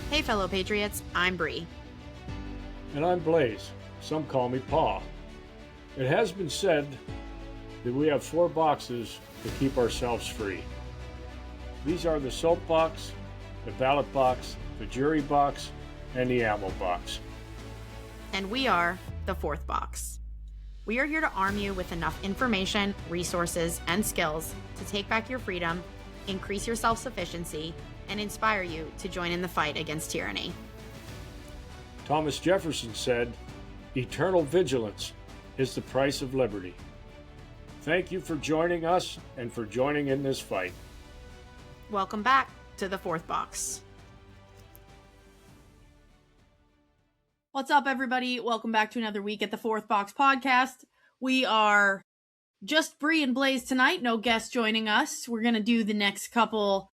Hey, fellow patriots, I'm Bree. And I'm Blaze. Some call me Pa. It has been said that we have 4 boxes to keep ourselves free. These are the soap box, the ballot box, the jury box, and the ammo box. And we are the 4th box. We are here to arm you with enough information, resources, and skills to take back your freedom, increase your self-sufficiency, and inspire you to join in the fight against tyranny. Thomas Jefferson said, "Eternal vigilance is the price of liberty." Thank you for joining us and for joining in this fight. Welcome back to the 4th box. What's up, everybody? Welcome back to another week at the 4th Box Podcast. We are just Bree and Blaze tonight. No guests joining us. We're going to do the next couple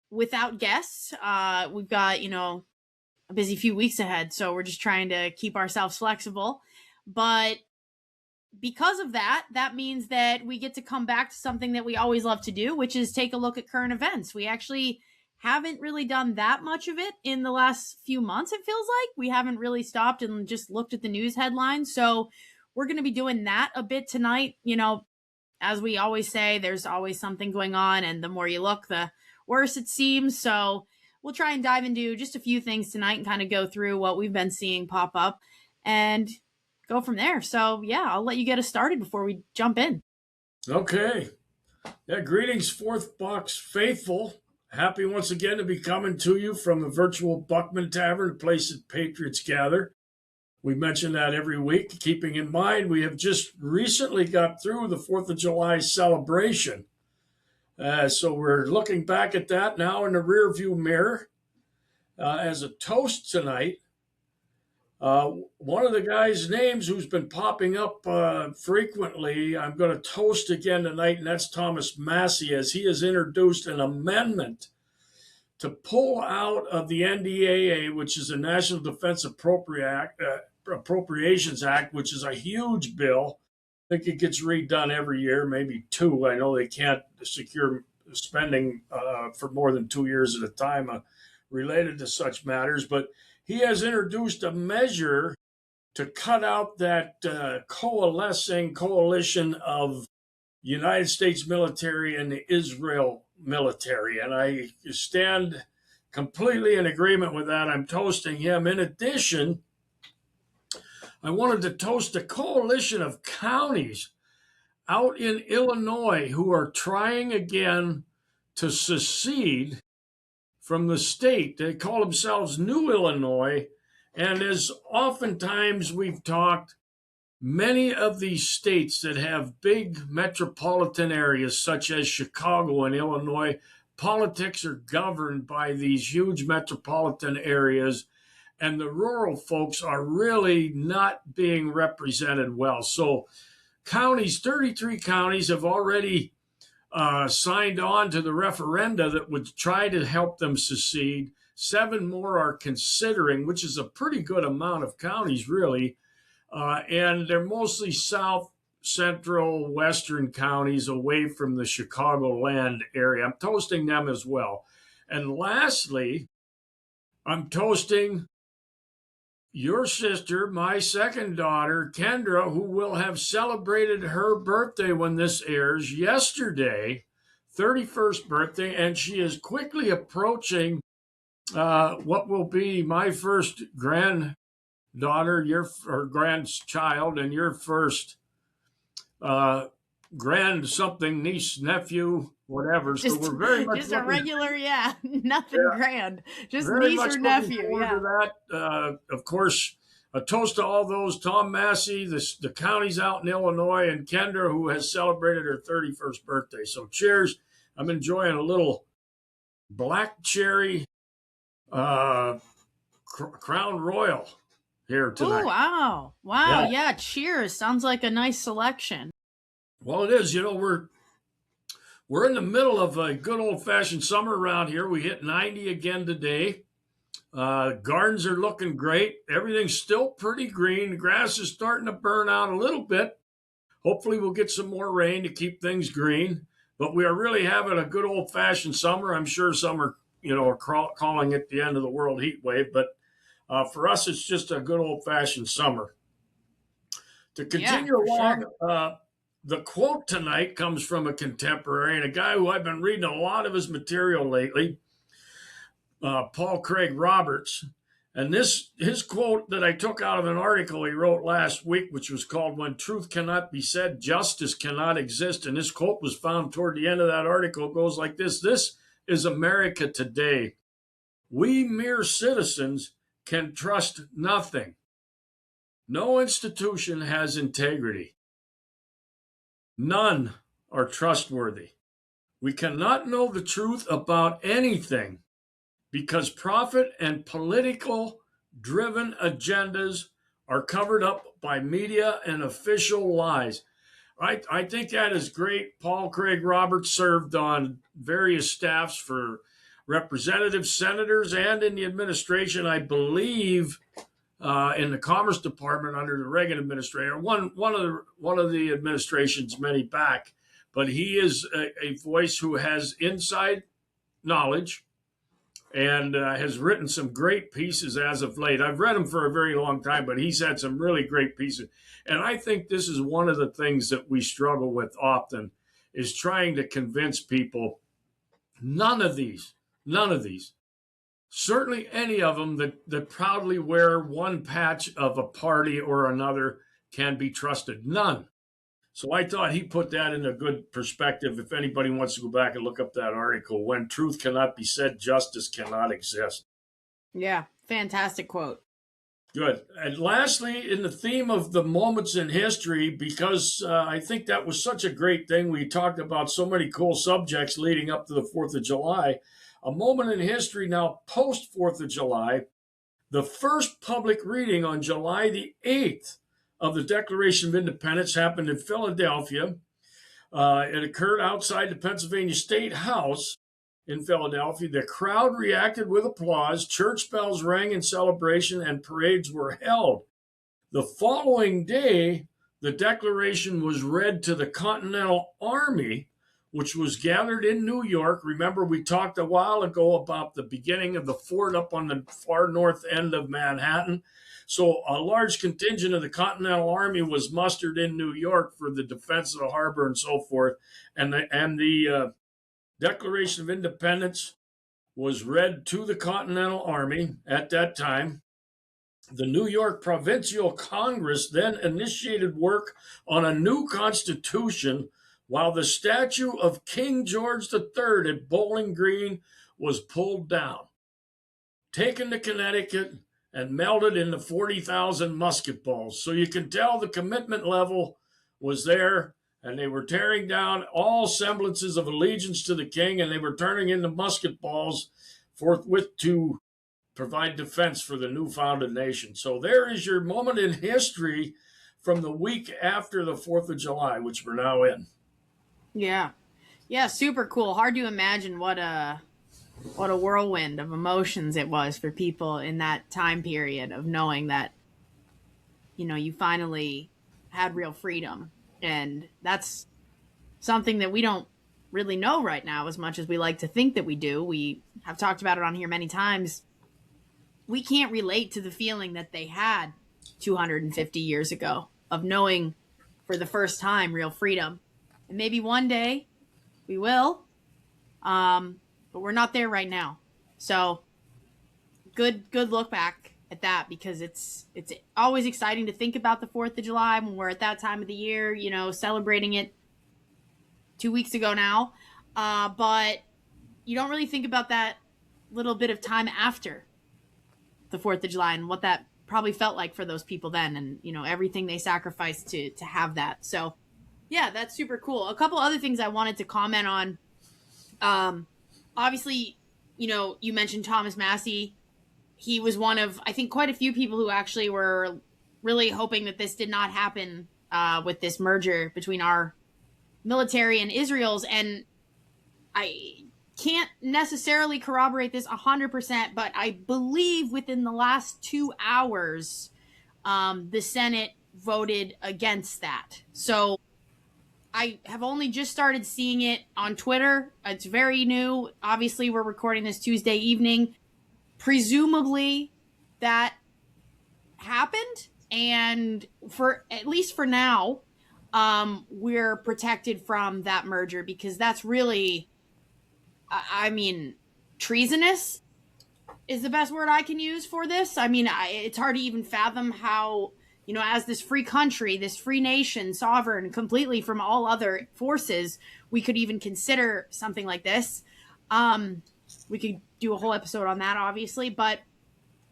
without guests. We've got, a busy few weeks ahead, so we're just trying to keep ourselves flexible. But because of that means that we get to come back to something that we always love to do, which is take a look at current events. We actually haven't really done that much of it in the last few months, it feels like. We haven't really stopped and just looked at the news headlines. So we're going to be doing that a bit tonight. As we always say, there's always something going on, and the more you look, the worse it seems. So we'll try and dive into just a few things tonight and kind of go through what we've been seeing pop up and go from there. So yeah, I'll let you get us started before we jump in. Okay. Yeah, greetings, 4th Box faithful. Happy once again to be coming to you from the virtual Buckman Tavern, a place that patriots gather. We mention that every week, keeping in mind we have just recently got through the 4th of July celebration. So we're looking back at that now in the rearview mirror. As a toast tonight, one of the guys' names who's been popping up frequently, I'm going to toast again tonight, and that's Thomas Massie, as he has introduced an amendment to pull out of the NDAA, which is the National Defense Appropriations Act, which is a huge bill. I think it gets redone every year, maybe 2. I know they can't secure spending for more than 2 years at a time related to such matters, but he has introduced a measure to cut out that coalition of United States military and the Israel military. And I stand completely in agreement with that. I'm toasting him. In addition, I wanted to toast a coalition of counties out in Illinois who are trying again to secede from the state. They call themselves New Illinois. And as oftentimes we've talked, many of these states that have big metropolitan areas, such as Chicago and Illinois, politics are governed by these huge metropolitan areas, and the rural folks are really not being represented well. So 33 counties have already signed on to the referenda that would try to help them secede. 7 more are considering, which is a pretty good amount of counties, really. And they're mostly south, central, western counties away from the Chicagoland area. I'm toasting them as well. And lastly, I'm toasting your sister, my second daughter, Kendra, who will have celebrated her birthday when this airs yesterday, 31st birthday, and she is quickly approaching what will be my first granddaughter, or grandchild, and your first grand-something, niece, nephew, whatever. So we're very much just a regular, nothing grand, just very niece or nephew. To that. Of course, a toast to all those: Tom Massie, the counties out in Illinois, and Kendra, who has celebrated her 31st birthday. So cheers! I'm enjoying a little black cherry Crown Royal here tonight. Oh, wow! Yeah, cheers! Sounds like a nice selection. Well, it is. We're in the middle of a good old-fashioned summer around here. We hit 90 again today. Gardens are looking great. Everything's still pretty green. The grass is starting to burn out a little bit. Hopefully we'll get some more rain to keep things green. But we are really having a good old-fashioned summer. I'm sure some are, calling it the end of the world heat wave. But for us, it's just a good old-fashioned summer. To continue along, sure. the quote tonight comes from a contemporary and a guy who I've been reading a lot of his material lately, Paul Craig Roberts. And his quote that I took out of an article he wrote last week, which was called "When Truth Cannot Be Said, Justice Cannot Exist." And this quote was found toward the end of that article. It goes like this: "This is America today. We mere citizens can trust nothing. No institution has integrity. None are trustworthy. We cannot know the truth about anything because profit and political driven agendas are covered up by media and official lies." I think that is great. Paul Craig Roberts served on various staffs for representatives, senators, and in the administration, I believe, in the Commerce Department under the Reagan administration, one of the administrations many back. But he is a voice who has inside knowledge and has written some great pieces as of late. I've read him for a very long time, but he's had some really great pieces. And I think this is one of the things that we struggle with often, is trying to convince people none of these, certainly any of them that proudly wear one patch of a party or another, can be trusted. None. So I thought he put that in a good perspective. If anybody wants to go back and look up that article, "When Truth Cannot Be Said, Justice Cannot Exist." Yeah, fantastic quote. Good. And lastly, in the theme of the moments in history, because I think that was such a great thing, we talked about so many cool subjects leading up to the 4th of July. A moment in history now post 4th of July, the first public reading on July the 8th of the Declaration of Independence happened in Philadelphia. It occurred outside the Pennsylvania State House in Philadelphia. The crowd reacted with applause, church bells rang in celebration, and parades were held. The following day, the Declaration was read to the Continental Army, which was gathered in New York. Remember, we talked a while ago about the beginning of the fort up on the far north end of Manhattan. So a large contingent of the Continental Army was mustered in New York for the defense of the harbor and so forth. And the Declaration of Independence was read to the Continental Army at that time. The New York Provincial Congress then initiated work on a new constitution, while the statue of King George III at Bowling Green was pulled down, taken to Connecticut, and melted into 40,000 musket balls. So you can tell the commitment level was there, and they were tearing down all semblances of allegiance to the king, and they were turning into musket balls forthwith to provide defense for the new founded nation. So there is your moment in history from the week after the 4th of July, which we're now in. Yeah. Yeah, super cool. Hard to imagine what a whirlwind of emotions it was for people in that time period of knowing that, you finally had real freedom. And that's something that we don't really know right now as much as we like to think that we do. We have talked about it on here many times. We can't relate to the feeling that they had 250 years ago of knowing for the first time real freedom. And maybe one day we will, but we're not there right now. So good look back at that, because it's always exciting to think about the 4th of July when we're at that time of the year, celebrating it 2 weeks ago now. But you don't really think about that little bit of time after the 4th of July and what that probably felt like for those people then, and, everything they sacrificed to have that. So yeah, that's super cool. A couple other things I wanted to comment on. Obviously, you mentioned Thomas Massey. He was one of, I think, quite a few people who actually were really hoping that this did not happen with this merger between our military and Israel's. And I can't necessarily corroborate this 100%, but I believe within the last 2 hours, the Senate voted against that. So I have only just started seeing it on Twitter. It's very new. Obviously, we're recording this Tuesday evening. Presumably, that happened, and for at least for now, we're protected from that merger, because that's really, I mean, treasonous is the best word I can use for this. I mean, it's hard to even fathom how, as this free country, this free nation, sovereign completely from all other forces, we could even consider something like this. We could do a whole episode on that, obviously. But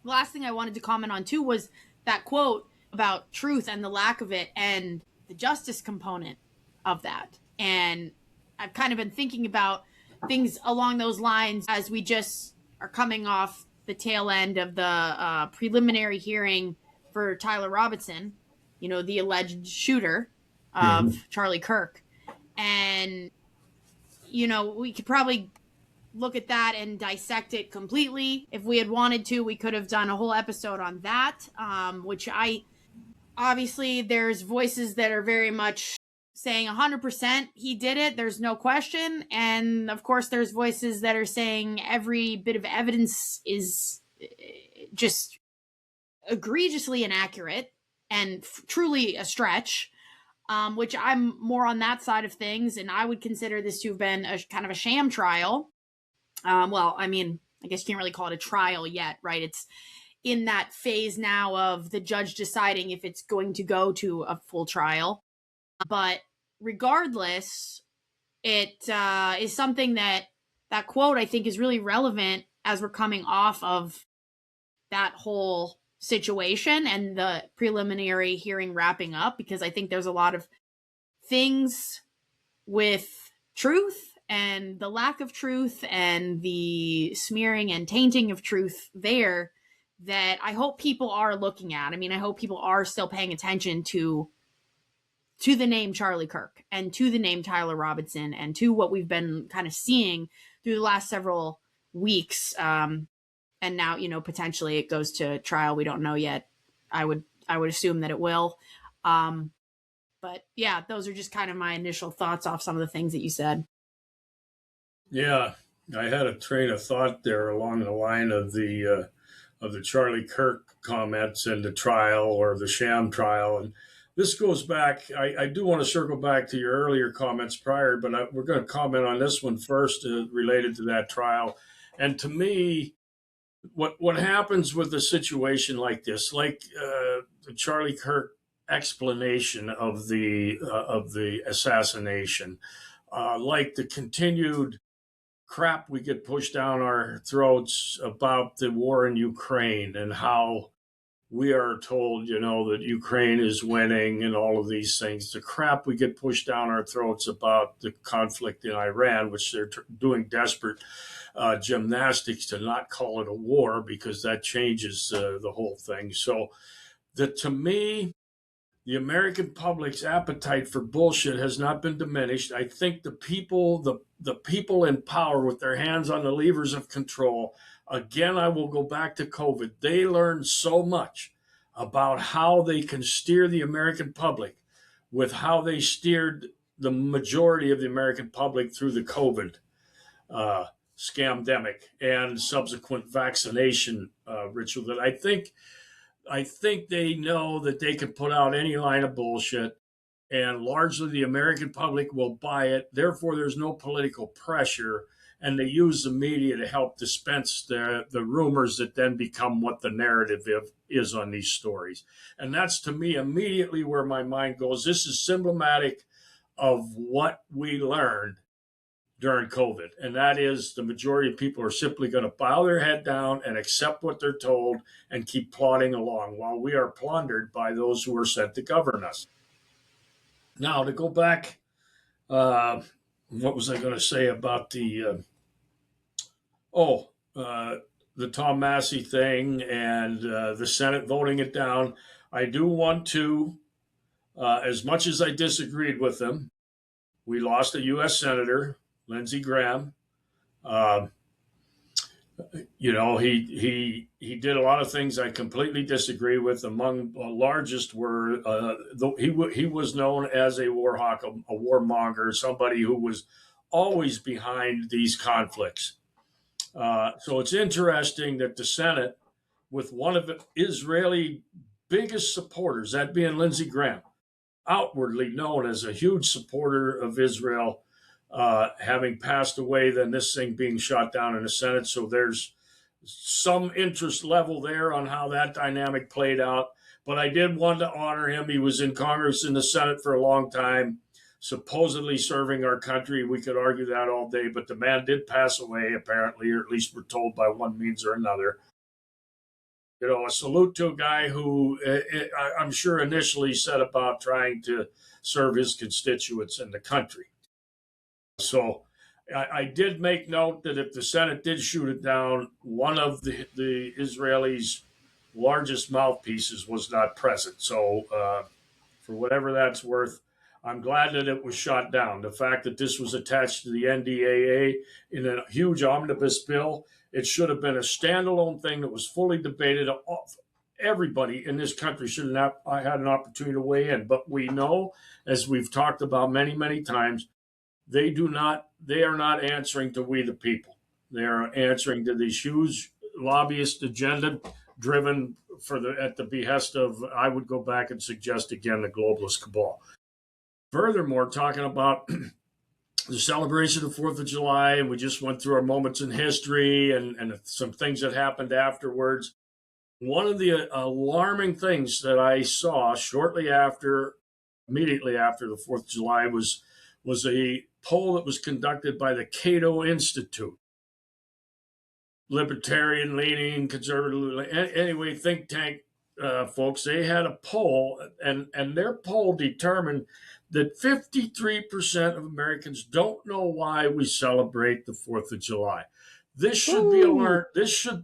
the last thing I wanted to comment on, too, was that quote about truth and the lack of it and the justice component of that. And I've kind of been thinking about things along those lines as we just are coming off the tail end of the preliminary hearing for Tyler Robinson, the alleged shooter of Charlie Kirk. And, we could probably look at that and dissect it completely. If we had wanted to, we could have done a whole episode on that, which obviously there's voices that are very much saying 100% he did it. There's no question. And of course, there's voices that are saying every bit of evidence is just egregiously inaccurate and truly a stretch, which I'm more on that side of things. And I would consider this to have been a kind of a sham trial. Well, I mean, I guess you can't really call it a trial yet, right? It's in that phase now of the judge deciding if it's going to go to a full trial. But regardless, it is something that quote, I think, is really relevant as we're coming off of that whole situation and the preliminary hearing wrapping up, because I think there's a lot of things with truth and the lack of truth and the smearing and tainting of truth there that I hope people are looking at. I mean, I hope people are still paying attention to the name Charlie Kirk and to the name Tyler Robinson and to what we've been kind of seeing through the last several weeks. And now, potentially it goes to trial. We don't know yet. I would assume that it will. But yeah, those are just kind of my initial thoughts off some of the things that you said. Yeah, I had a train of thought there along the line of the Charlie Kirk comments and the trial or the sham trial. And this goes back, I do want to circle back to your earlier comments prior, but we're going to comment on this one first related to that trial. And to me, what happens with a situation like this, like the Charlie Kirk explanation of the assassination, like the continued crap we get pushed down our throats about the war in Ukraine and how we are told, that Ukraine is winning and all of these things. The crap we get pushed down our throats about the conflict in Iran, which they're doing desperate gymnastics to not call it a war because that changes the whole thing. So to me, the American public's appetite for bullshit has not been diminished. I think the people in power with their hands on the levers of control, again, I will go back to COVID. They learned so much about how they can steer the American public with how they steered the majority of the American public through the COVID scamdemic and subsequent vaccination ritual that I think they know that they can put out any line of bullshit and largely the American public will buy it. Therefore, there's no political pressure. And they use the media to help dispense the rumors that then become what the narrative is on these stories. And that's, to me, immediately where my mind goes. This is symptomatic of what we learned during COVID. And that is the majority of people are simply going to bow their head down and accept what they're told and keep plodding along while we are plundered by those who are sent to govern us. Now, to go back, what was I going to say about the Tom Massey thing and the Senate voting it down? I do want to, as much as I disagreed with them, we lost a U.S. Senator, Lindsey Graham. He did a lot of things I completely disagree with. Among the largest were he was known as a war hawk, a warmonger, somebody who was always behind these conflicts. So it's interesting that the Senate, with one of Israeli biggest supporters, that being Lindsey Graham, outwardly known as a huge supporter of Israel, having passed away, then this thing being shot down in the Senate. So there's some interest level there on how that dynamic played out. But I did want to honor him. He was in Congress and the Senate for a long time, supposedly serving our country. We could argue that all day, but the man did pass away, apparently, or at least we're told by one means or another. A salute to a guy who I'm sure initially set about trying to serve his constituents in the country. So I did make note that if the Senate did shoot it down, one of the Israelis' largest mouthpieces was not present. So for whatever that's worth, I'm glad that it was shot down. The fact that this was attached to the NDAA in a huge omnibus bill, it should have been a standalone thing that was fully debated. Everybody in this country should have had an opportunity to weigh in. But we know, as we've talked about many, many times, they are not answering to we the people. They are answering to these huge lobbyist agenda driven at the behest of, I would go back and suggest again, the globalist cabal. Furthermore, talking about the celebration of 4th of July, and we just went through our moments in history and some things that happened afterwards. One of the alarming things that I saw immediately after the 4th of July was a poll that was conducted by the Cato Institute. Libertarian leaning, conservative, anyway, think tank folks. They had a poll, and their poll determined that 53% of Americans don't know why we celebrate the 4th of July. This should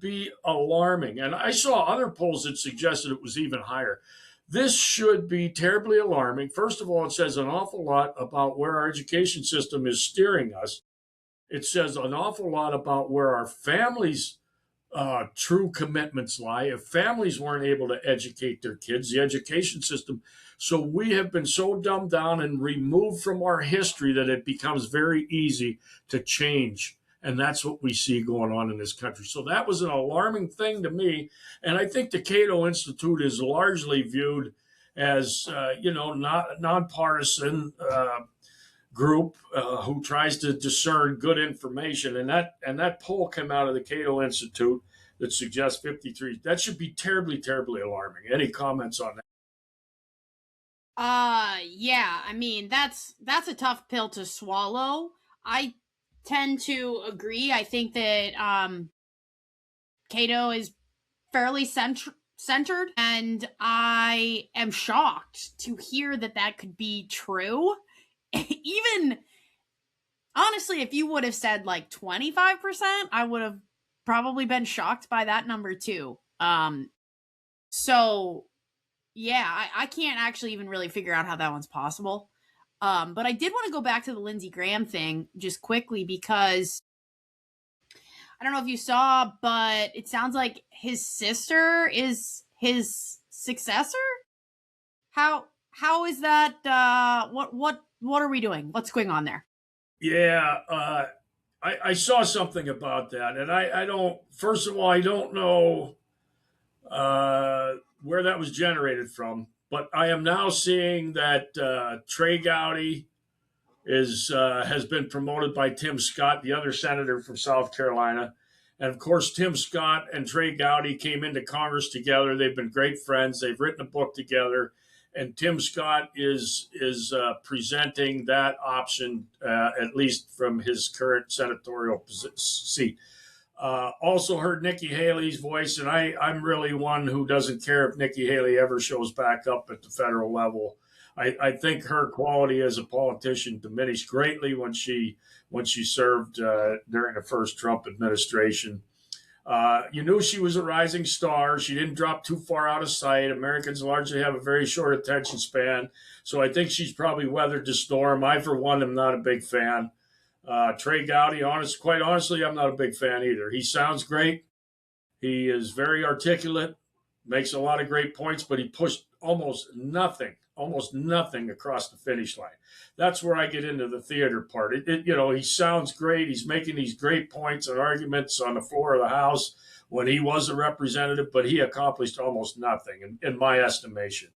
be alarming. And I saw other polls that suggested it was even higher. This should be terribly alarming. First of all, it says an awful lot about where our education system is steering us. It says an awful lot about where our families' true commitments lie. If families weren't able to educate their kids, the education system. So we have been so dumbed down and removed from our history that it becomes very easy to change. And that's what we see going on in this country. So that was an alarming thing to me. And I think the Cato Institute is largely viewed as, not nonpartisan group who tries to discern good information. And that poll came out of the Cato Institute that suggests 53. That should be terribly, terribly alarming. Any comments on that? Yeah, I mean, that's a tough pill to swallow. I tend to agree. I think that Cato is fairly centered, and I am shocked to hear that could be true. Even honestly, if you would have said like 25%, I would have probably been shocked by that number too. So yeah, I can't actually even really figure out how that one's possible. But I did want to go back to the Lindsey Graham thing just quickly, because I don't know if you saw, but it sounds like his sister is his successor. How is that? What are we doing? What's going on there? Yeah, I saw something about that, and I don't. First of all, I don't know where that was generated from. But I am now seeing that Trey Gowdy has been promoted by Tim Scott, the other senator from South Carolina. And of course, Tim Scott and Trey Gowdy came into Congress together. They've been great friends. They've written a book together. And Tim Scott is presenting that option, at least from his current senatorial seat. Also heard Nikki Haley's voice, and I'm really one who doesn't care if Nikki Haley ever shows back up at the federal level. I think her quality as a politician diminished greatly when she served during the first Trump administration. You knew she was a rising star. She didn't drop too far out of sight. Americans largely have a very short attention span, so I think she's probably weathered the storm. I, for one, am not a big fan. Trey Gowdy, quite honestly, I'm not a big fan either. He sounds great. He is very articulate, makes a lot of great points, but he pushed almost nothing across the finish line. That's where I get into the theater part. He sounds great. He's making these great points and arguments on the floor of the House when he was a representative, but he accomplished almost nothing, in my estimation.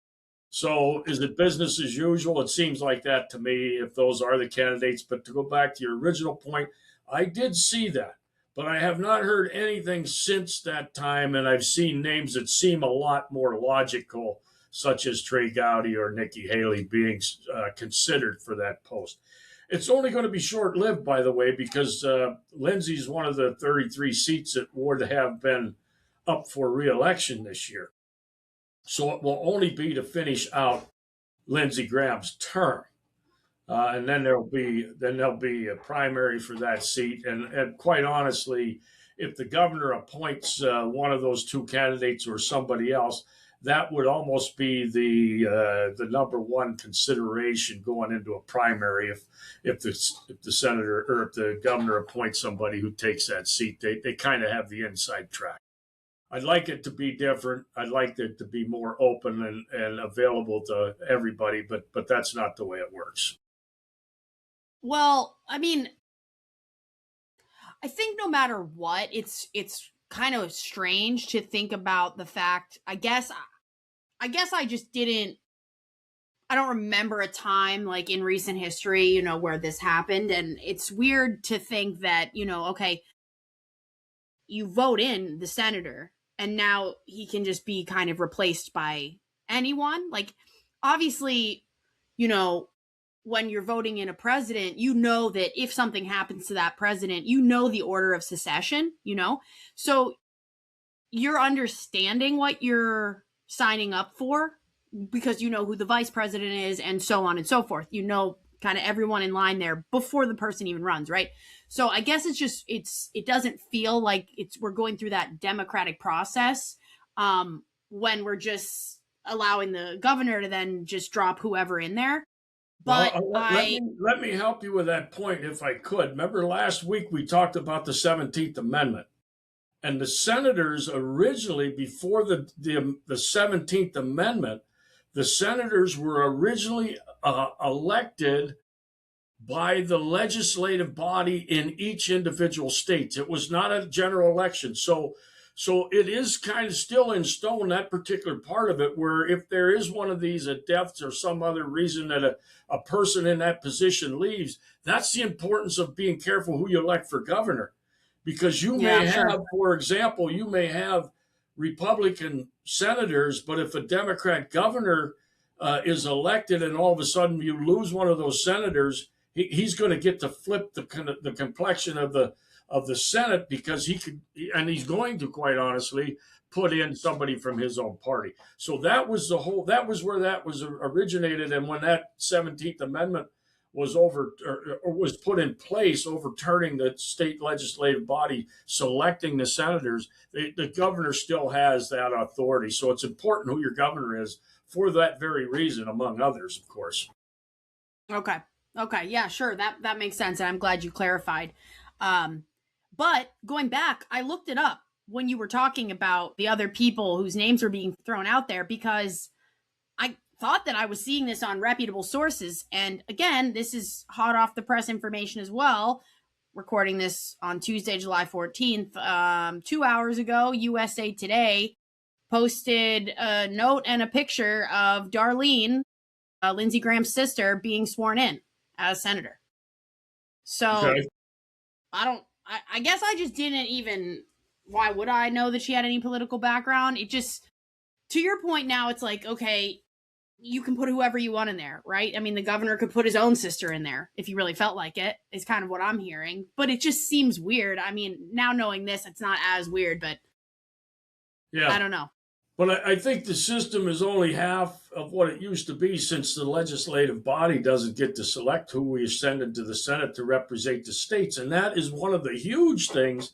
So is it business as usual? It seems like that to me, if those are the candidates. But to go back to your original point, I did see that, but I have not heard anything since that time, and I've seen names that seem a lot more logical, such as Trey Gowdy or Nikki Haley being considered for that post. It's only going to be short-lived, by the way, because Lindsay's one of the 33 seats that would have been up for re-election this year. So it will only be to finish out Lindsey Graham's term. And then there'll be a primary for that seat. And quite honestly, if the governor appoints one of those two candidates or somebody else, that would almost be the number one consideration going into a primary. If the senator or if the governor appoints somebody who takes that seat, they kind of have the inside track. I'd like it to be different. I'd like it to be more open and available to everybody, but that's not the way it works. Well, I mean, I think no matter what, it's kind of strange to think about the fact, I guess I don't remember a time like in recent history, where this happened. And it's weird to think that, okay, you vote in the senator and now he can just be kind of replaced by anyone. Like, obviously, when you're voting in a president, that if something happens to that president, the order of secession, so you're understanding what you're signing up for because who the vice president is and so on and so forth. Kind of everyone in line there before the person even runs, right? So I guess it doesn't feel like we're going through that democratic process when we're just allowing the governor to then just drop whoever in there. But let me help you with that point if I could. Remember last week we talked about the 17th Amendment. And the senators originally, before the 17th Amendment, the senators were originally elected by the legislative body in each individual state. It was not a general election. So it is kind of still in stone, that particular part of it, where if there is one of these, a death or some other reason that a person in that position leaves, that's the importance of being careful who you elect for governor. Because you may have, for example, Republican senators, but if a Democrat governor is elected and all of a sudden you lose one of those senators, he's going to get to flip the complexion of the Senate because he's going to, quite honestly, put in somebody from his own party. So that was where that was originated. And when that 17th Amendment was was put in place, overturning the state legislative body, selecting the senators, the governor still has that authority. So it's important who your governor is for that very reason, among others, of course. Okay. Yeah, sure. That makes sense. And I'm glad you clarified. But going back, I looked it up when you were talking about the other people whose names were being thrown out there, because I thought that I was seeing this on reputable sources. And again, this is hot off the press information as well. Recording this on Tuesday, July 14th. 2 hours ago, USA Today posted a note and a picture of Darlene, Lindsey Graham's sister, being sworn in as senator. So okay. I guess I just didn't even, why would I know that she had any political background? It just, to your point now, it's like, okay, you can put whoever you want in there, right? I mean, the governor could put his own sister in there if he really felt like it, is kind of what I'm hearing. But it just seems weird. I mean, now knowing this, it's not as weird, but yeah, I don't know. But I think the system is only half of what it used to be, since the legislative body doesn't get to select who we send into the Senate to represent the states. And that is one of the huge things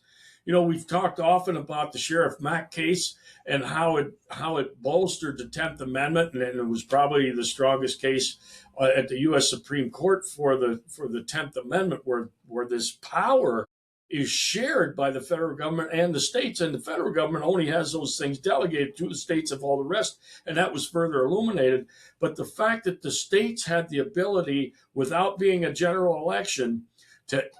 we've talked often about the Sheriff Mack case and how it bolstered the 10th Amendment, and it was probably the strongest case at the U.S. Supreme Court for the 10th Amendment, where this power is shared by the federal government and the states, and the federal government only has those things delegated to the states of all the rest, and that was further illuminated. But the fact that the states had the ability, without being a general election,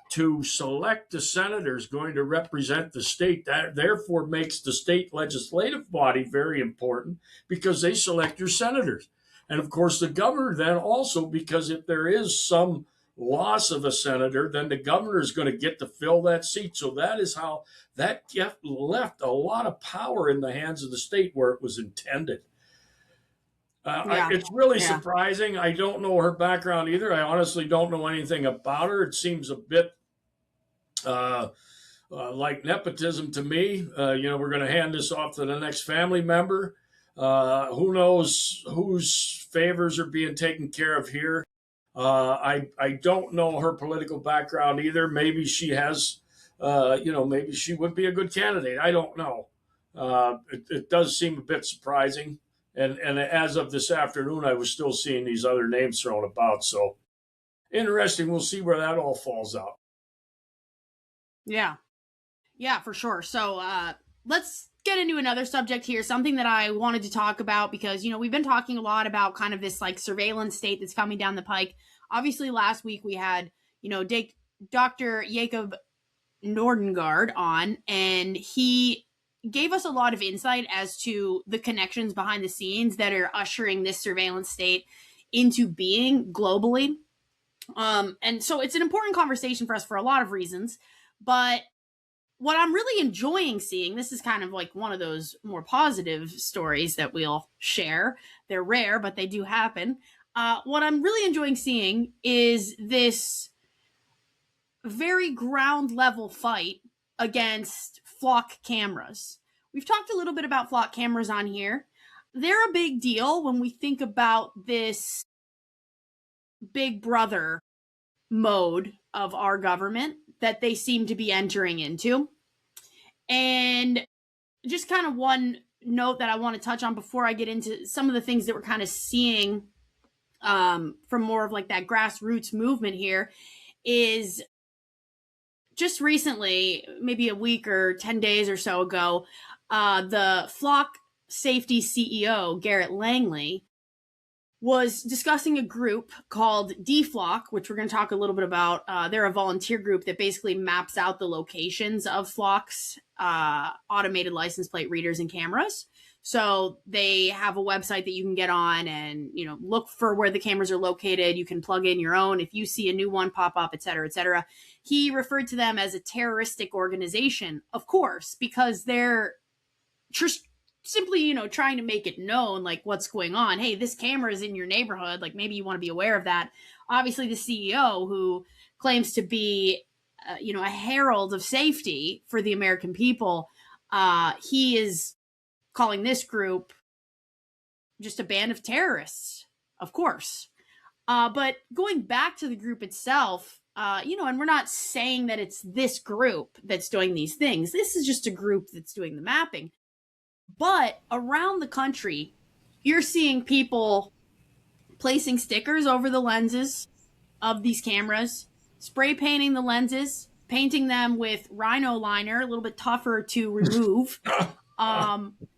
to select the senators going to represent the state, that therefore makes the state legislative body very important, because they select your senators. And of course, the governor then also, because if there is some loss of a senator, then the governor is going to get to fill that seat. So that is how that left a lot of power in the hands of the state where it was intended. It's really surprising. I don't know her background either. I honestly don't know anything about her. It seems a bit like nepotism to me. We're going to hand this off to the next family member. Who knows whose favors are being taken care of here? I don't know her political background either. Maybe she has, maybe she would be a good candidate. I don't know. It does seem a bit surprising. And as of this afternoon, I was still seeing these other names thrown about. So interesting. We'll see where that all falls out. Yeah, for sure. So let's get into another subject here, something that I wanted to talk about, because, we've been talking a lot about kind of this like surveillance state that's coming down the pike. Obviously, last week we had, Dr. Jacob Nordengard on, and he gave us a lot of insight as to the connections behind the scenes that are ushering this surveillance state into being globally. And so it's an important conversation for us for a lot of reasons. But what I'm really enjoying seeing, this is kind of like one of those more positive stories that we'll share. They're rare, but they do happen. What I'm really enjoying seeing is this very ground level fight against flock cameras. We've talked a little bit about flock cameras on here. They're a big deal when we think about this big brother mode of our government that they seem to be entering into. And just kind of one note that I want to touch on before I get into some of the things that we're kind of seeing from more of like that grassroots movement here is just recently, maybe a week or 10 days or so ago, the Flock Safety CEO, Garrett Langley, was discussing a group called DeFlock, which we're going to talk a little bit about. They're a volunteer group that basically maps out the locations of Flock's automated license plate readers and cameras. So they have a website that you can get on and, look for where the cameras are located. You can plug in your own if you see a new one pop up, et cetera, et cetera. He referred to them as a terroristic organization, of course, because they're just simply, trying to make it known, like, what's going on. Hey, this camera is in your neighborhood. Like, maybe you want to be aware of that. Obviously, the CEO, who claims to be, a herald of safety for the American people, he is calling this group just a band of terrorists, of course. But going back to the group itself, and we're not saying that it's this group that's doing these things. This is just a group that's doing the mapping. But around the country, you're seeing people placing stickers over the lenses of these cameras, spray painting the lenses, painting them with rhino liner, a little bit tougher to remove,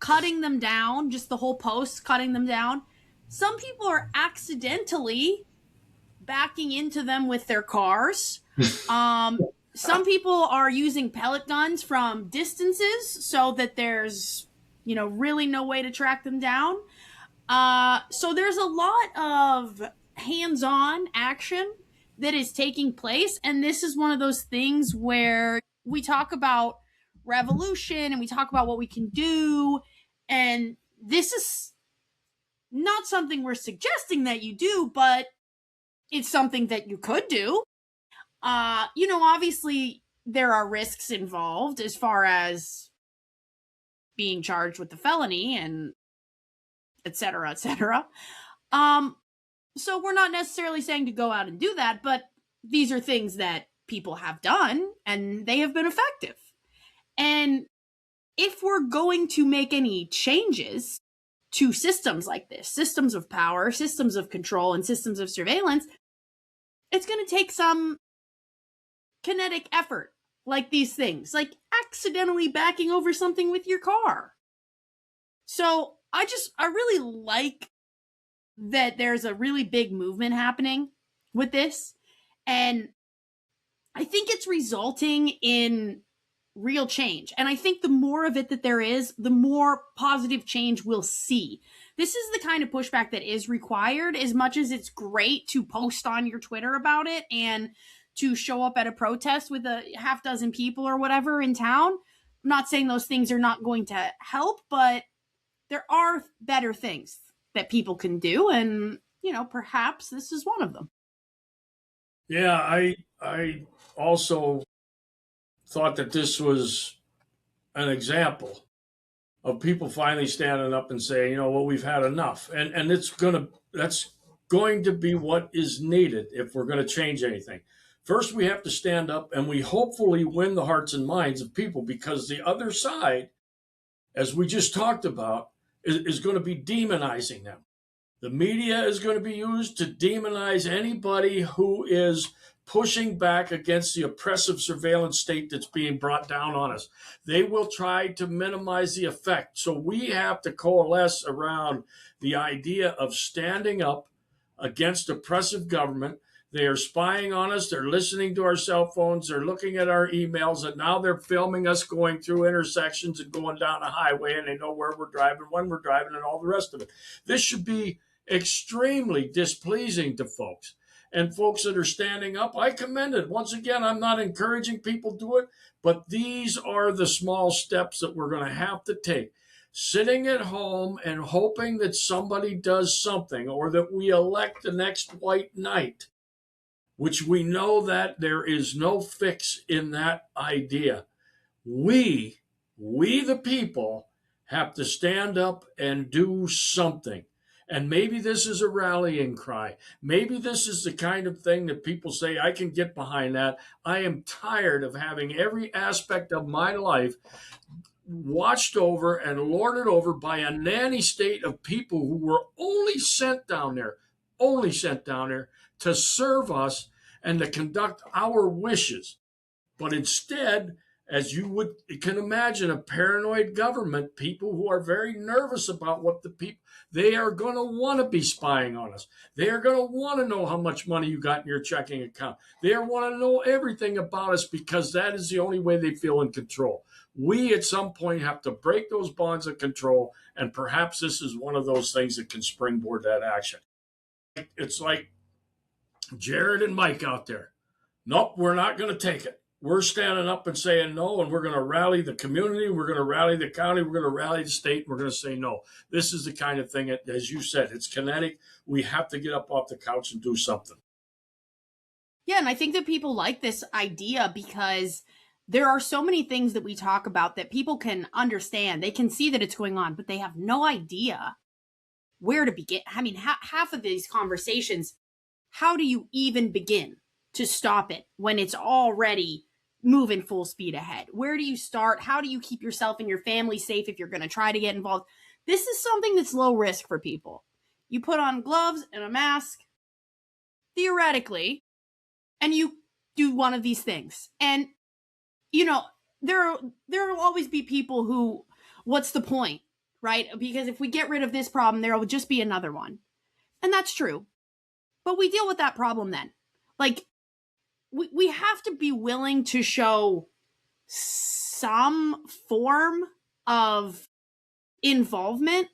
cutting them down, just the whole post, cutting them down. Some people are accidentally backing into them with their cars. Some people are using pellet guns from distances so that there's really no way to track them down. So there's a lot of hands-on action that is taking place. And this is one of those things where we talk about revolution and we talk about what we can do. And this is not something we're suggesting that you do, but it's something that you could do. Obviously there are risks involved as far as being charged with the felony and et cetera, et cetera. So we're not necessarily saying to go out and do that, but these are things that people have done and they have been effective. And if we're going to make any changes to systems like this, systems of power, systems of control, and systems of surveillance, it's going to take some kinetic effort, like these things, like accidentally backing over something with your car. So I really like that there's a really big movement happening with this. And I think it's resulting in real change. And I think the more of it that there is, the more positive change we'll see. This is the kind of pushback that is required, as much as it's great to post on your Twitter about it and to show up at a protest with a half dozen people or whatever in town. I'm not saying those things are not going to help, but there are better things that people can do. And, perhaps this is one of them. Yeah, I also thought that this was an example of people finally standing up and saying, we've had enough. And that's going to be what is needed if we're going to change anything. First, we have to stand up and we hopefully win the hearts and minds of people, because the other side, as we just talked about, is going to be demonizing them. The media is going to be used to demonize anybody who is pushing back against the oppressive surveillance state that's being brought down on us. They will try to minimize the effect. So we have to coalesce around the idea of standing up against oppressive government. They are spying on us. They're listening to our cell phones. They're looking at our emails, and now they're filming us going through intersections and going down a highway, and they know where we're driving, when we're driving, and all the rest of it. This should be extremely displeasing to folks. And folks that are standing up, I commend it. Once again, I'm not encouraging people to do it, but these are the small steps that we're going to have to take. Sitting at home and hoping that somebody does something, or that we elect the next white knight, which we know that there is no fix in that idea. We the people, have to stand up and do something. And maybe this is a rallying cry. Maybe this is the kind of thing that people say, I can get behind that. I am tired of having every aspect of my life watched over and lorded over by a nanny state of people who were only sent down there to serve us and to conduct our wishes. But instead, as you can imagine, a paranoid government, people who are very nervous about what they are going to want to be spying on us. They are going to want to know how much money you got in your checking account. They want to know everything about us, because that is the only way they feel in control. We at some point have to break those bonds of control, and perhaps this is one of those things that can springboard that action. It's like Jared and Mike out there. Nope, we're not going to take it. We're standing up and saying no, and we're going to rally the community, we're going to rally the county, we're going to rally the state, and we're going to say no. This is the kind of thing, that, as you said, it's kinetic. We have to get up off the couch and do something. Yeah, and I think that people like this idea because there are so many things that we talk about that people can understand. They can see that it's going on, but they have no idea where to begin. I mean, half of these conversations, how do you even begin to stop it when it's already moving full speed ahead? Where do you start? How do you keep yourself and your family safe if you're going to try to get involved? This is something that's low risk for people. You put on gloves and a mask, theoretically, and you do one of these things. And, there will always be people who, what's the point, right? Because if we get rid of this problem, there will just be another one. And that's true. But we deal with that problem then. Like, we have to be willing to show some form of involvement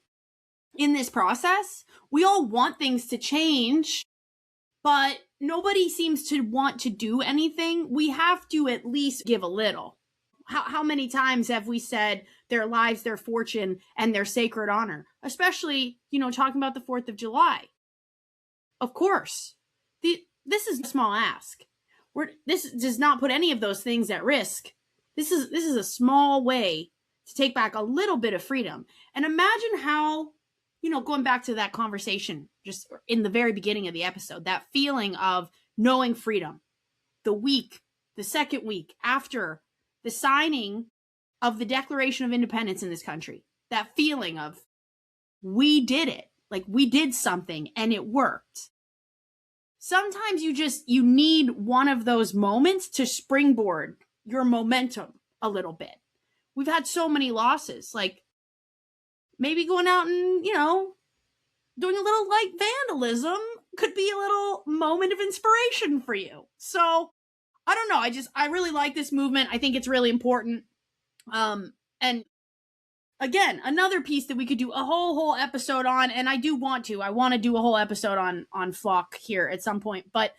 in this process. We all want things to change, but nobody seems to want to do anything. We have to at least give a little. How many times have we said their lives, their fortune, and their sacred honor? Especially, talking about the 4th of July. Of course. This is a small ask. This does not put any of those things at risk. This is a small way to take back a little bit of freedom. And imagine how, going back to that conversation just in the very beginning of the episode, that feeling of knowing freedom, the second week after the signing of the Declaration of Independence in this country. That feeling of we did it. Like we did something and it worked. Sometimes you need one of those moments to springboard your momentum a little bit. We've had so many losses, like maybe going out and, doing a little light vandalism could be a little moment of inspiration for you. So I don't know. I really like this movement. I think it's really important. And again, another piece that we could do a whole episode on, and I want to do a whole episode on Flock here at some point, but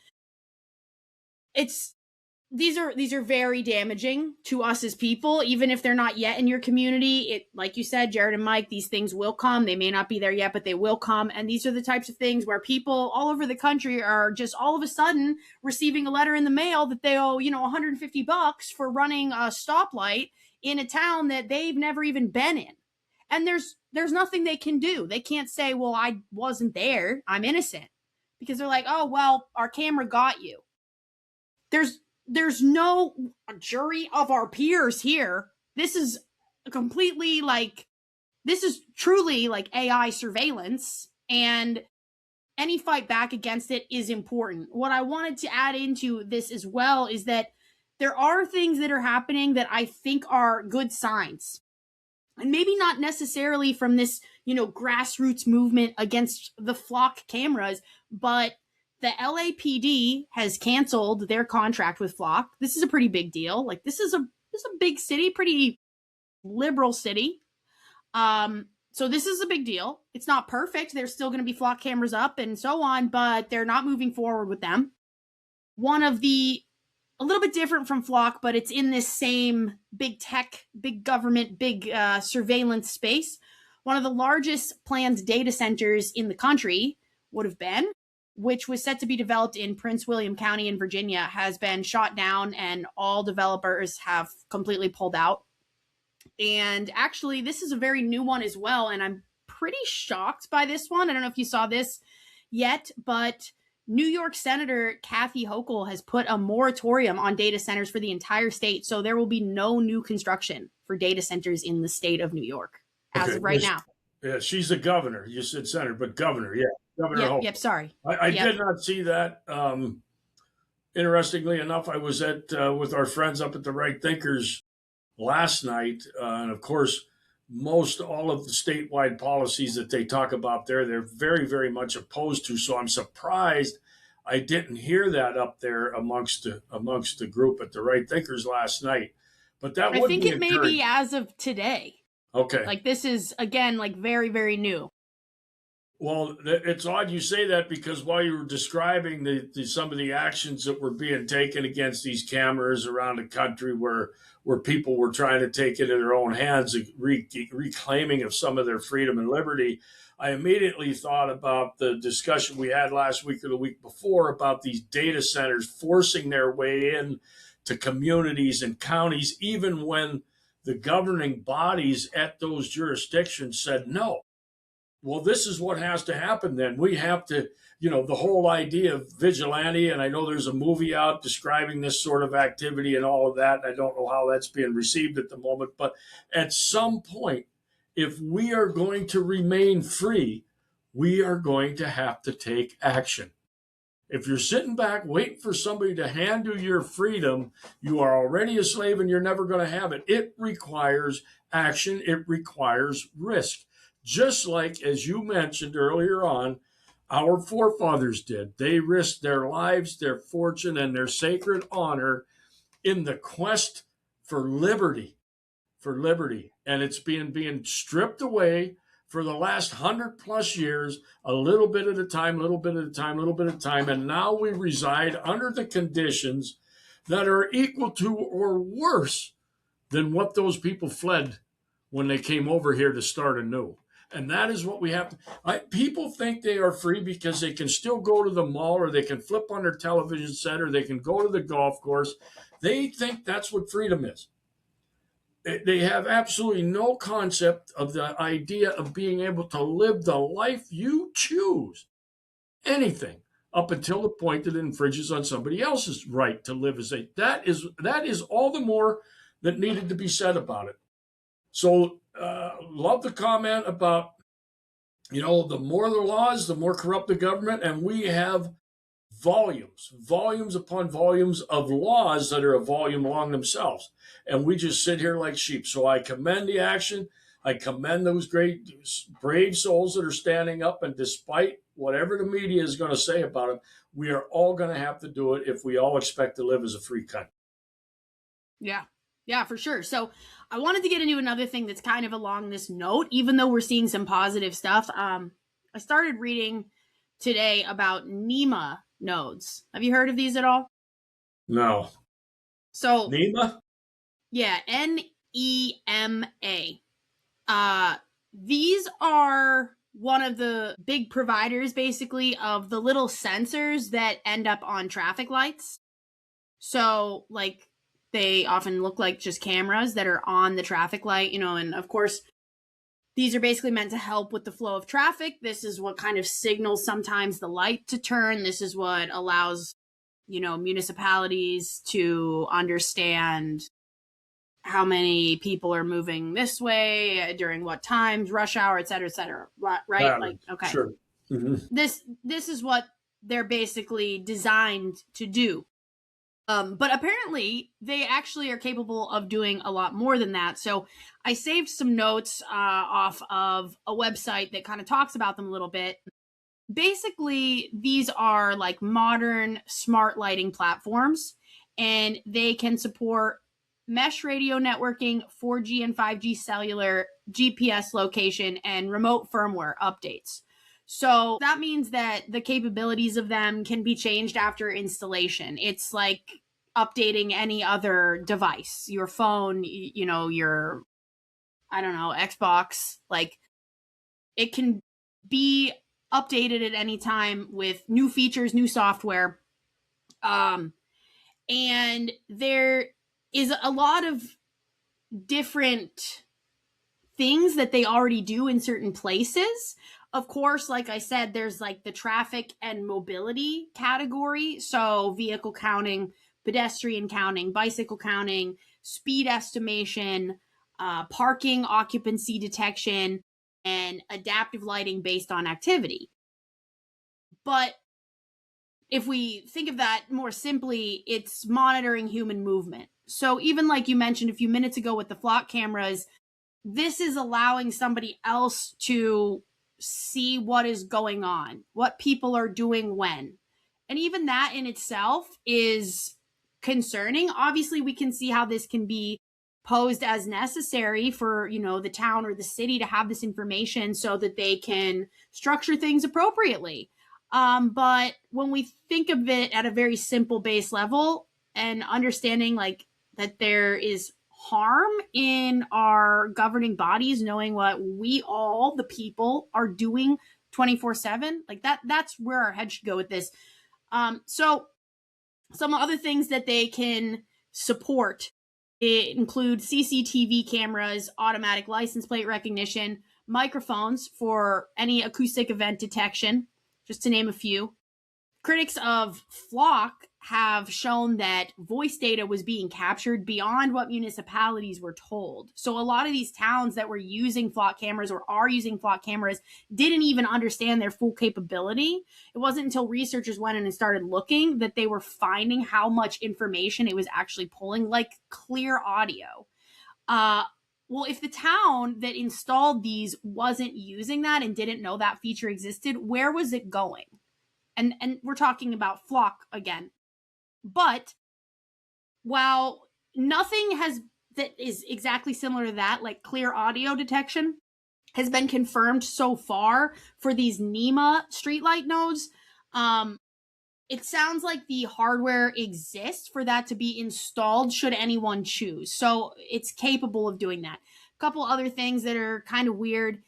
these are very damaging to us as people, even if they're not yet in your community. It, like you said, Jared and Mike, these things will come. They may not be there yet, but they will come. And these are the types of things where people all over the country are just all of a sudden receiving a letter in the mail that they owe, $150 for running a stoplight in a town that they've never even been in. And there's nothing they can do. They can't say, well, I wasn't there, I'm innocent. Because they're like, oh, well, our camera got you. There's no jury of our peers here. This is completely this is truly like AI surveillance, and any fight back against it is important. What I wanted to add into this as well is that there are things that are happening that I think are good signs. And maybe not necessarily from this, grassroots movement against the Flock cameras, but the LAPD has canceled their contract with Flock. This is a pretty big deal. Like this is a big city, pretty liberal city. So this is a big deal. It's not perfect. There's still going to be Flock cameras up and so on, but they're not moving forward with them. One of a little bit different from Flock, but it's in this same big tech, big government, big surveillance space. One of the largest planned data centers in the country would have been, which was set to be developed in Prince William County in Virginia, has been shot down and all developers have completely pulled out. And actually, this is a very new one as well, and I'm pretty shocked by this one. I don't know if you saw this yet, but New York Senator Kathy Hochul has put a moratorium on data centers for the entire state, so there will be no new construction for data centers in the state of New York as of right now. Yeah, she's the governor. You said senator, but governor, yeah. Governor Hochul. Yep, sorry. I did not see that. Interestingly enough, I was with our friends up at the Right Thinkers last night, and of course, most all of the statewide policies that they talk about there, they're very, very much opposed to. So I'm surprised I didn't hear that up there amongst the group at the Right Thinkers last night. But that I think it may be as of today. Okay. Like this is again very, very new. Well, it's odd you say that because while you were describing some of the actions that were being taken against these cameras around the country where people were trying to take it in their own hands, reclaiming of some of their freedom and liberty, I immediately thought about the discussion we had last week or the week before about these data centers forcing their way in to communities and counties, even when the governing bodies at those jurisdictions said no. Well, this is what has to happen then. We have to, the whole idea of vigilante, and I know there's a movie out describing this sort of activity and all of that. I don't know how that's being received at the moment, but at some point, if we are going to remain free, we are going to have to take action. If you're sitting back waiting for somebody to hand you your freedom, you are already a slave and you're never going to have it. It requires action. It requires risk. Just like, as you mentioned earlier on, our forefathers did. They risked their lives, their fortune, and their sacred honor in the quest for liberty. And it's being stripped away for the last 100+ years, a little bit at a time. And now we reside under the conditions that are equal to or worse than what those people fled when they came over here to start anew. And that is what we have to. People think they are free because they can still go to the mall or they can flip on their television set or they can go to the golf course. They think that's what freedom is. They have absolutely no concept of the idea of being able to live the life you choose. Anything up until the point that it infringes on somebody else's right to live as that is all the more that needed to be said about it. So, love the comment about, the more the laws, the more corrupt the government. And we have volumes upon volumes of laws that are a volume long themselves. And we just sit here like sheep. So I commend the action. I commend those great, brave souls that are standing up. And despite whatever the media is going to say about it, we are all going to have to do it if we all expect to live as a free country. Yeah. Yeah, for sure. So I wanted to get into another thing that's kind of along this note, even though we're seeing some positive stuff. I started reading today about NEMA nodes. Have you heard of these at all? No. So NEMA? Yeah, NEMA. These are one of the big providers, basically, of the little sensors that end up on traffic lights. So, like, they often look like just cameras that are on the traffic light, and of course, these are basically meant to help with the flow of traffic. This is what kind of signals sometimes the light to turn. This is what allows, municipalities to understand how many people are moving this way during what times, rush hour, et cetera, right? Like, okay. Sure. Mm-hmm. This is what they're basically designed to do. But apparently they actually are capable of doing a lot more than that. So I saved some notes off of a website that kind of talks about them a little bit. Basically, these are like modern smart lighting platforms, and they can support mesh radio networking, 4G and 5G cellular, GPS location, and remote firmware updates. So that means that the capabilities of them can be changed after installation. It's like updating any other device, your phone, your, Xbox. Like, it can be updated at any time with new features, new software. And there is a lot of different things that they already do in certain places. Of course, like I said, there's like the traffic and mobility category. So vehicle counting, pedestrian counting, bicycle counting, speed estimation, parking occupancy detection, and adaptive lighting based on activity. But if we think of that more simply, it's monitoring human movement. So even like you mentioned a few minutes ago with the DeFlock cameras, this is allowing somebody else to see what is going on, what people are doing when. And even that in itself is concerning. Obviously, we can see how this can be posed as necessary for, the town or the city to have this information so that they can structure things appropriately. But when we think of it at a very simple base level and understanding like that there is harm in our governing bodies, knowing what we all, the people, are doing 24/7, like that's where our head should go with this. So some other things that they can support, it include CCTV cameras, automatic license plate recognition, microphones for any acoustic event detection, just to name a few. Critics of DeFlock have shown that voice data was being captured beyond what municipalities were told. So a lot of these towns that were using DeFlock cameras or are using DeFlock cameras didn't even understand their full capability. It wasn't until researchers went in and started looking that they were finding how much information it was actually pulling, like clear audio. Well, if the town that installed these wasn't using that and didn't know that feature existed, where was it going? And we're talking about DeFlock again. But while nothing that is exactly similar to that, like clear audio detection, has been confirmed so far for these NEMA streetlight nodes, it sounds like the hardware exists for that to be installed should anyone choose. So it's capable of doing that. A couple other things that are kind of weird.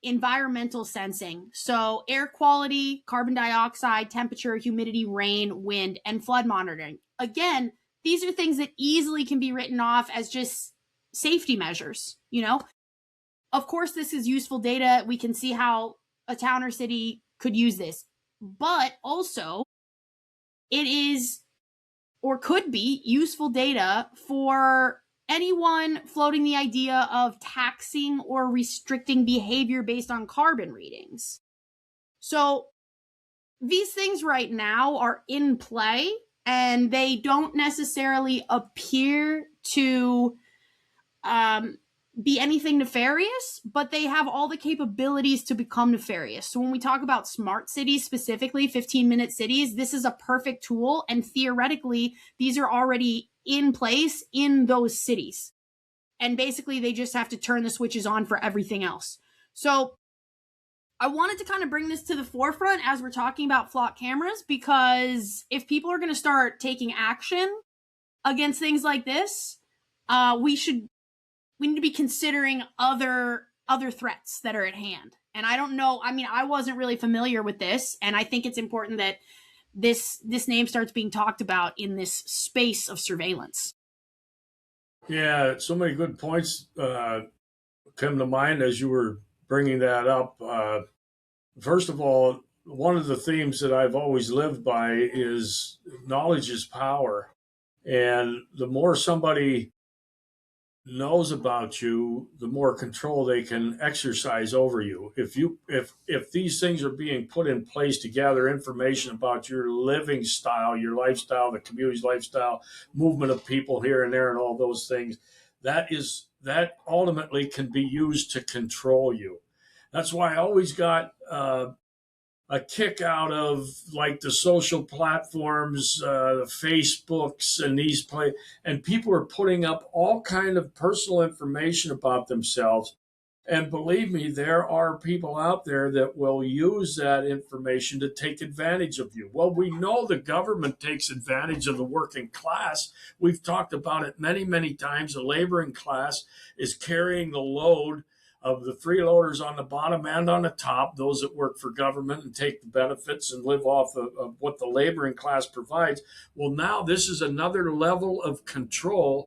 Environmental sensing. So air quality, carbon dioxide, temperature, humidity, rain, wind, and flood monitoring. Again, these are things that easily can be written off as just safety measures, Of course, this is useful data. We can see how a town or city could use this. But also, it is or could be useful data for anyone floating the idea of taxing or restricting behavior based on carbon readings. So these things right now are in play, and they don't necessarily appear to be anything nefarious, but they have all the capabilities to become nefarious. So when we talk about smart cities, specifically 15-minute cities, this is a perfect tool. And theoretically, these are already in place in those cities. And basically, they just have to turn the switches on for everything else. So I wanted to kind of bring this to the forefront as we're talking about flock cameras, because if people are going to start taking action against things like this, we need to be considering other threats that are at hand. And I don't know, I mean, I wasn't really familiar with this, and I think it's important that this name starts being talked about in this space of surveillance. Yeah, so many good points come to mind as you were bringing that up. First of all, one of the themes that I've always lived by is knowledge is power. And the more somebody knows about you, the more control they can exercise over you. If these things are being put in place to gather information about your living style, your lifestyle, the community's lifestyle, movement of people here and there, and all those things, that ultimately can be used to control you. That's why I always got a kick out of like the social platforms, the Facebooks, and and people are putting up all kind of personal information about themselves. And believe me, there are people out there that will use that information to take advantage of you. Well, we know the government takes advantage of the working class. We've talked about it many, many times. The laboring class is carrying the load of the freeloaders on the bottom and on the top, those that work for government and take the benefits and live off of what the laboring class provides. Well, now this is another level of control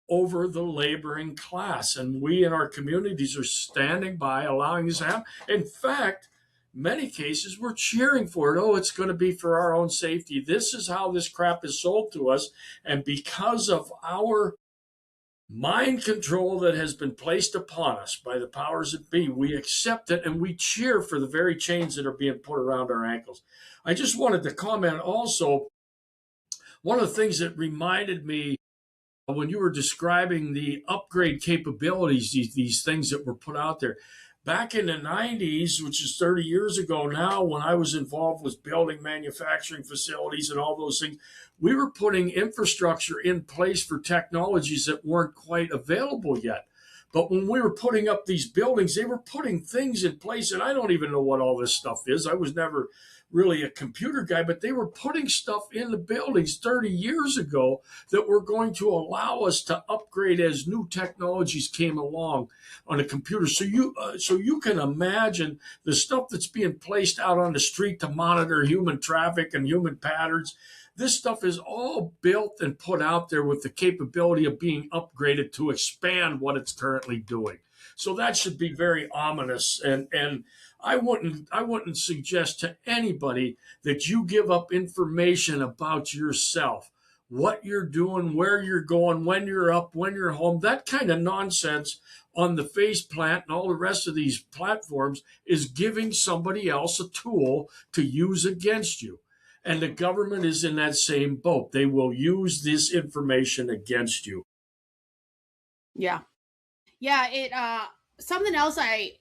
over the laboring class. And we in our communities are standing by, allowing this to happen. In fact, many cases we're cheering for it. Oh, it's going to be for our own safety. This is how this crap is sold to us. And because of our mind control that has been placed upon us by the powers that be, we accept it and we cheer for the very chains that are being put around our ankles. I just wanted to comment also, one of the things that reminded me when you were describing the upgrade capabilities, these things that were put out there. Back in the 90s, which is 30 years ago now, when I was involved with building manufacturing facilities and all those things, we were putting infrastructure in place for technologies that weren't quite available yet. But when we were putting up these buildings, they were putting things in place, and I don't even know what all this stuff is. I was never really a computer guy, but they were putting stuff in the buildings 30 years ago that were going to allow us to upgrade as new technologies came along on a computer. So you can imagine the stuff that's being placed out on the street to monitor human traffic and human patterns. This stuff is all built and put out there with the capability of being upgraded to expand what it's currently doing. So that should be very ominous. And I wouldn't suggest to anybody that you give up information about yourself, what you're doing, where you're going, when you're up, when you're home. That kind of nonsense on the Faceplant and all the rest of these platforms is giving somebody else a tool to use against you. And the government is in that same boat. They will use this information against you. Yeah. Yeah, something else I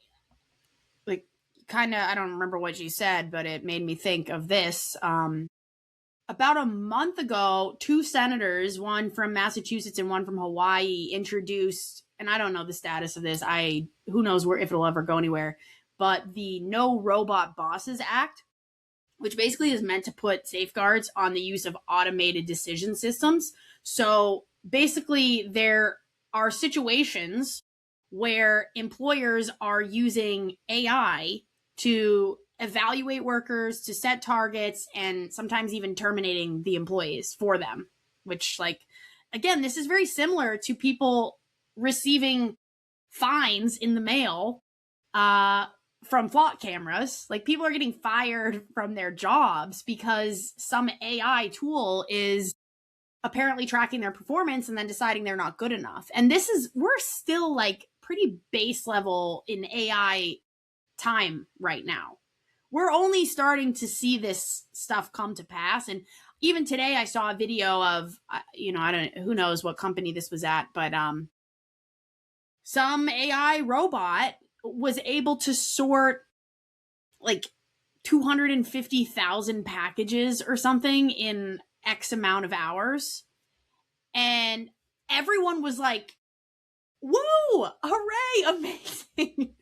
like kind of, I don't remember what you said, but it made me think of this. About a month ago, two senators, one from Massachusetts and one from Hawaii, introduced, and I don't know the status of this. Who knows if it'll ever go anywhere, but the No Robot Bosses Act, which basically is meant to put safeguards on the use of automated decision systems. So basically, there are situations where employers are using AI to evaluate workers, to set targets, and sometimes even terminating the employees for them, which, like, again, this is very similar to people receiving fines in the mail from flock cameras. Like, people are getting fired from their jobs because some AI tool is apparently tracking their performance and then deciding they're not good enough. And we're still like pretty base level in AI time right now. We're only starting to see this stuff come to pass. And even today I saw a video of, who knows what company this was at, but some AI robot was able to sort like 250,000 packages or something in X amount of hours. And everyone was like, woo, hooray, amazing.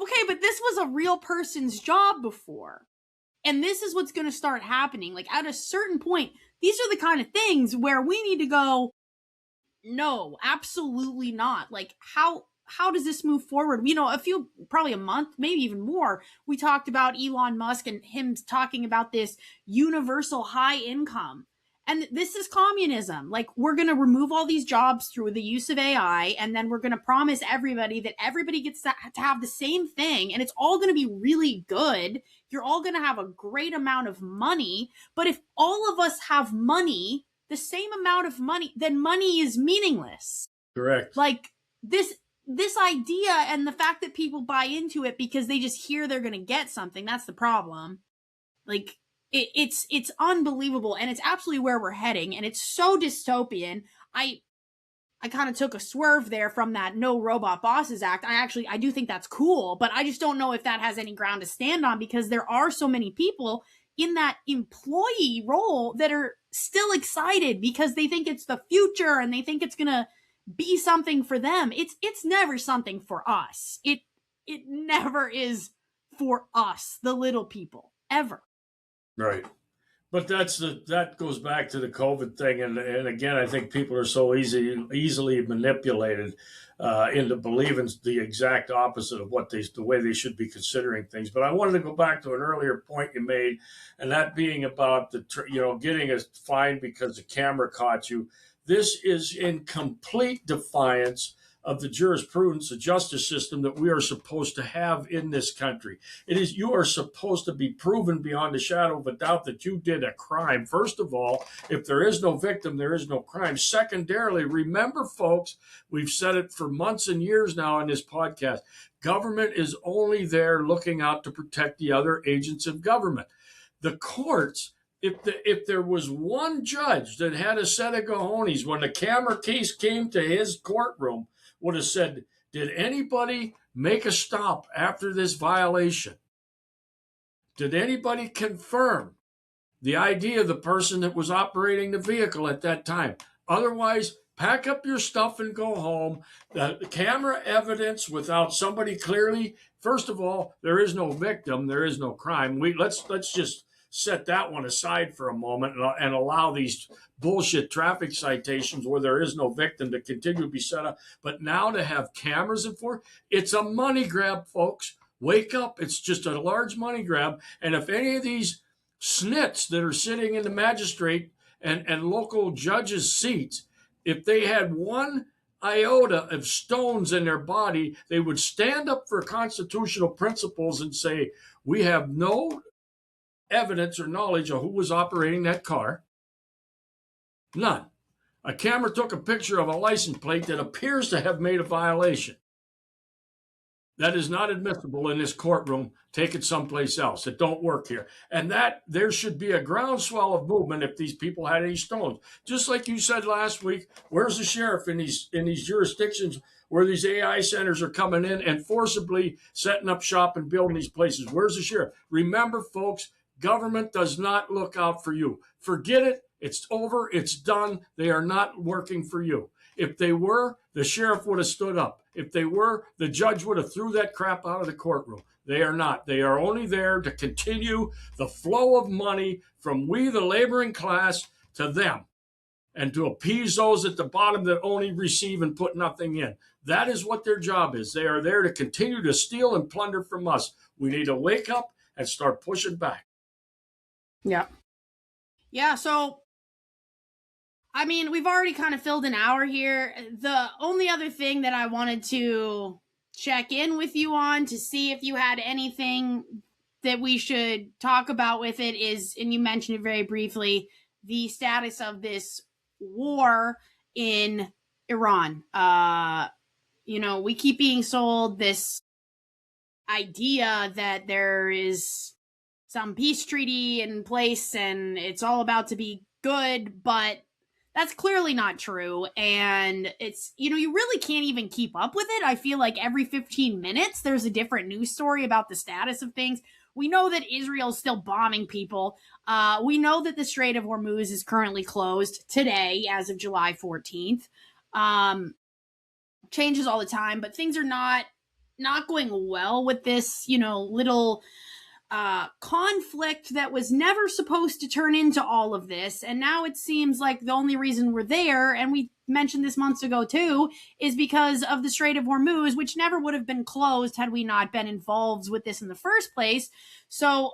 Okay, but this was a real person's job before. And this is what's going to start happening. Like at a certain point, these are the kind of things where we need to go, no, absolutely not. Like how does this move forward? Probably a month, maybe even more, we talked about Elon Musk and him talking about this universal high income. And this is communism. Like we're going to remove all these jobs through the use of AI. And then we're going to promise everybody that everybody gets to have the same thing. And it's all going to be really good. You're all going to have a great amount of money. But if all of us have money, the same amount of money, then money is meaningless. Correct. Like this idea and the fact that people buy into it because they just hear they're going to get something, that's the problem. Like it's unbelievable, and it's absolutely where we're heading, and it's so dystopian. I kind of took a swerve there from that No Robot Bosses Act. I do think that's cool, but I just don't know if that has any ground to stand on, because there are so many people in that employee role that are still excited because they think it's the future and they think it's going to be something for them. It's never something for us. It never is for us, the little people, ever. Right. But that goes back to the COVID thing, and again, I think people are so easily manipulated into believing the exact opposite of the way they should be considering things. But I wanted to go back to an earlier point you made, and that being about getting a fine because the camera caught you. This is in complete defiance of the jurisprudence, the justice system that we are supposed to have in this country. You are supposed to be proven beyond a shadow of a doubt that you did a crime. First of all, if there is no victim, there is no crime. Secondarily, remember, folks, we've said it for months and years now in this podcast, government is only there looking out to protect the other agents of government. The courts, if there was one judge that had a set of cojones when the camera case came to his courtroom, would have said, did anybody make a stop after this violation? Did anybody confirm the ID of the person that was operating the vehicle at that time? Otherwise, pack up your stuff and go home. The camera evidence without somebody clearly, first of all, there is no victim, there is no crime. Let's just set that one aside for a moment and allow these bullshit traffic citations where there is no victim to continue to be set up. But now to have cameras enforced, it's a money grab, folks. Wake up. It's just a large money grab. And if any of these snits that are sitting in the magistrate and local judges' seats, if they had one iota of stones in their body, they would stand up for constitutional principles and say, we have no evidence or knowledge of who was operating that car. None. A camera took a picture of a license plate that appears to have made a violation. That is not admissible in this courtroom. Take it someplace else. It don't work here. And that there should be a groundswell of movement if these people had any stones. Just like you said last week, where's the sheriff in these jurisdictions where these AI centers are coming in and forcibly setting up shop and building these places? Where's the sheriff? Remember, folks, government does not look out for you. Forget it. It's over. It's done. They are not working for you. If they were, the sheriff would have stood up. If they were, the judge would have threw that crap out of the courtroom. They are not. They are only there to continue the flow of money from we, the laboring class, to them, and to appease those at the bottom that only receive and put nothing in. That is what their job is. They are there to continue to steal and plunder from us. We need to wake up and start pushing back. Yeah. Yeah, so I mean, we've already kind of filled an hour here. The only other thing that I wanted to check in with you on to see if you had anything that we should talk about with it is, and you mentioned it very briefly, the status of this war in Iran. We keep being sold this idea that there is some peace treaty in place and it's all about to be good, but that's clearly not true. And it's, you really can't even keep up with it. I feel like every 15 minutes, there's a different news story about the status of things. We know that Israel's still bombing people. We know that the Strait of Hormuz is currently closed today as of July 14th. Changes all the time, but things are not going well with this, little conflict that was never supposed to turn into all of this. And now it seems like the only reason we're there, and we mentioned this months ago too, is because of the Strait of Hormuz, which never would have been closed had we not been involved with this in the first place. So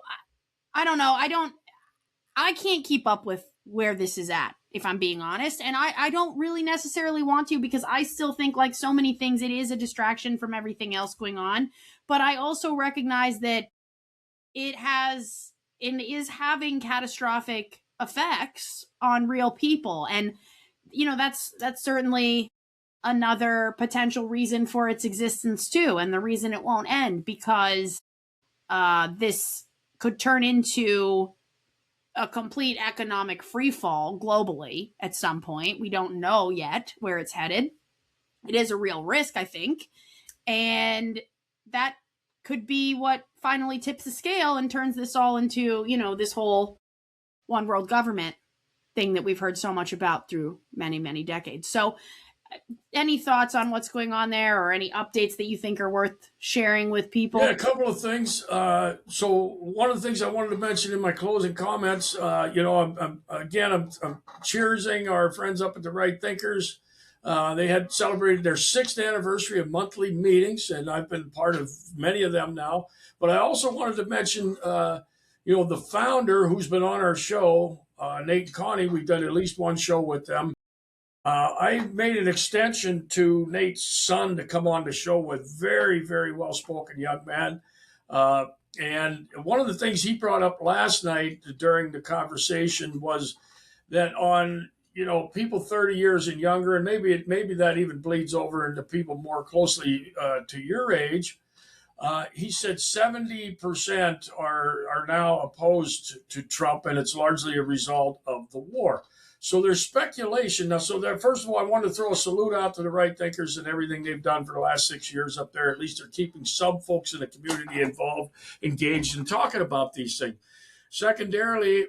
I don't know. I can't keep up with where this is at, if I'm being honest. And I don't really necessarily want to, because I still think, like so many things, it is a distraction from everything else going on. But I also recognize that it is having catastrophic effects on real people. And, that's certainly another potential reason for its existence too. And the reason it won't end, because this could turn into a complete economic freefall globally at some point. We don't know yet where it's headed. It is a real risk, I think. And that could be what finally tips the scale and turns this all into, this whole one world government thing that we've heard so much about through many, many decades. So any thoughts on what's going on there, or any updates that you think are worth sharing with people? Yeah, a couple of things. So one of the things I wanted to mention in my closing comments, I'm cheersing our friends up at the Right Thinkers. They had celebrated their 6th anniversary of monthly meetings, and I've been part of many of them now. But I also wanted to mention, the founder who's been on our show, Nate and Connie. We've done at least one show with them. I made an extension to Nate's son to come on the show with very, very well-spoken young man. And one of the things he brought up last night during the conversation was that on, people 30 years and younger, and maybe that even bleeds over into people more closely to your age, he said 70% are now opposed to Trump, and it's largely a result of the war. So there's speculation now. So first of all, I want to throw a salute out to the Right Thinkers and everything they've done for the last 6 years up there. At least they're keeping some folks in the community involved, engaged in talking about these things. Secondarily,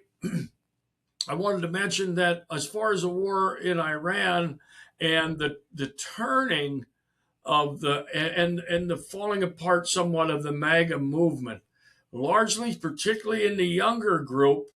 I wanted to mention that as far as the war in Iran and the turning of and the falling apart somewhat of the MAGA movement, largely, particularly in the younger group,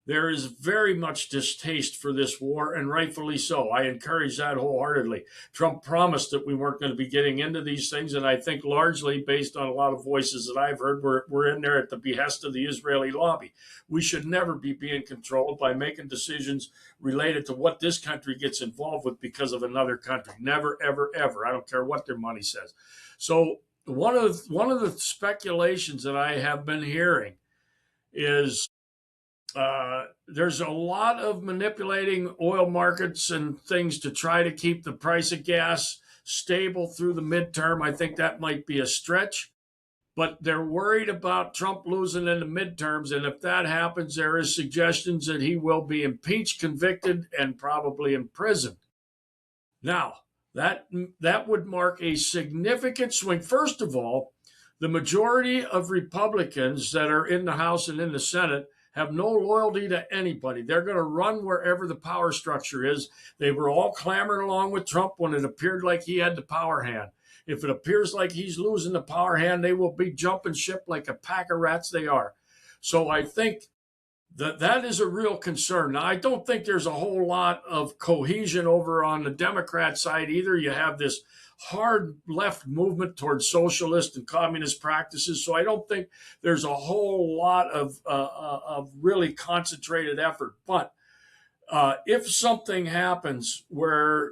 there is very much distaste for this war, and rightfully so. I encourage that wholeheartedly. Trump promised that we weren't going to be getting into these things, and I think largely based on a lot of voices that I've heard, we're in there at the behest of the Israeli lobby. We should never be being controlled by making decisions related to what this country gets involved with because of another country. Never, ever, ever. I don't care what their money says. So one of the speculations that I have been hearing is there's a lot of manipulating oil markets and things to try to keep the price of gas stable through the midterm. I think that might be a stretch, but they're worried about Trump losing in the midterms. And if that happens, there is suggestions that he will be impeached, convicted, and probably imprisoned. Now, that would mark a significant swing. First of all, the majority of Republicans that are in the House and in the Senate have no loyalty to anybody. They're going to run wherever the power structure is. They were all clamoring along with Trump when it appeared like he had the power hand. If it appears like he's losing the power hand, they will be jumping ship like a pack of rats they are. So I think that is a real concern. Now, I don't think there's a whole lot of cohesion over on the Democrat side either. You have this hard left movement towards socialist and communist practices. So I don't think there's a whole lot of really concentrated effort. But if something happens where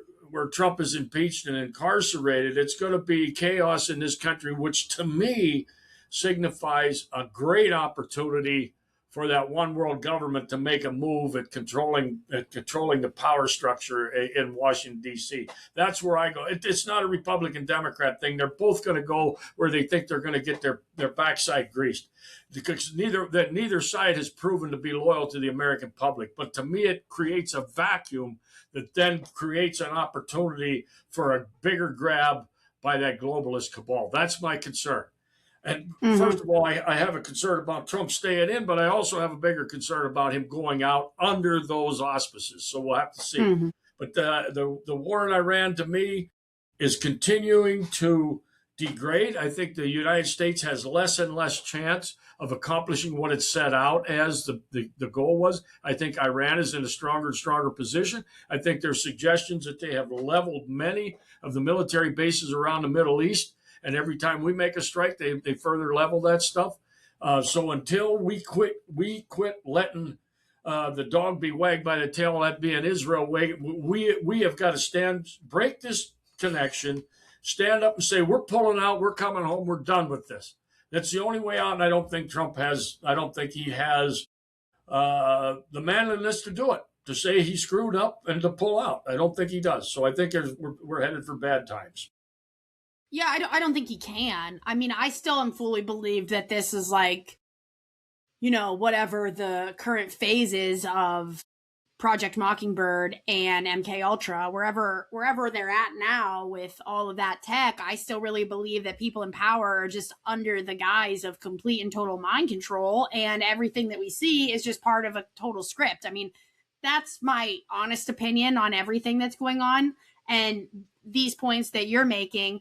Trump is impeached and incarcerated, it's going to be chaos in this country, which to me signifies a great opportunity for that one world government to make a move at controlling the power structure in Washington, D.C. That's where I go. It's not a Republican Democrat thing. They're both going to go where they think they're going to get their backside greased, because neither side has proven to be loyal to the American public. But to me, it creates a vacuum that then creates an opportunity for a bigger grab by that globalist cabal. That's my concern. And first of all, I have a concern about Trump staying in, but I also have a bigger concern about him going out under those auspices. So we'll have to see. But the war in Iran, to me, is continuing to degrade. I think the United States has less and less chance of accomplishing what it set out as the goal was. I think Iran is in a stronger and stronger position. I think there's suggestions that they have leveled many of the military bases around the Middle East. And every time we make a strike, they further level that stuff. So until we quit letting the dog be wagged by the tail, that being Israel, we have got to break this connection, stand up and say, we're pulling out, we're coming home, we're done with this. That's the only way out. And I don't think he has the manliness to do it, to say he screwed up and to pull out. I don't think he does. So I think we're headed for bad times. Yeah, I don't think he can. I mean, I still am fully believed that this is like, whatever the current phase is of Project Mockingbird and MK Ultra, wherever they're at now with all of that tech, I still really believe that people in power are just under the guise of complete and total mind control, and everything that we see is just part of a total script. I mean, that's my honest opinion on everything that's going on, and these points that you're making,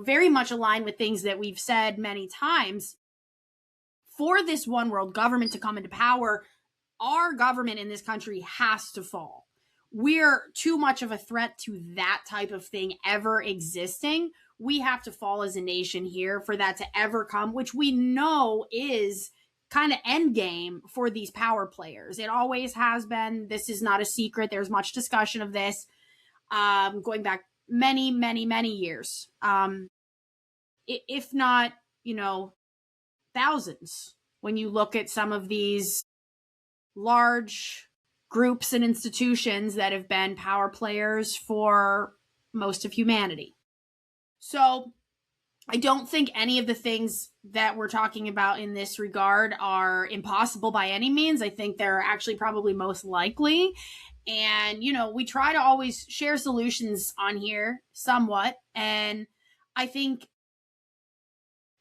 very much align with things that we've said many times. For this one world government to come into power, our government in this country has to fall. We're too much of a threat to that type of thing ever existing. We have to fall as a nation here for that to ever come, which we know is kind of end game for these power players. It always has been. This is not a secret. There's much discussion of this going back many, many, many years. If not, thousands, when you look at some of these large groups and institutions that have been power players for most of humanity. So I don't think any of the things that we're talking about in this regard are impossible by any means. I think they're actually probably most likely. And, we try to always share solutions on here somewhat. And I think,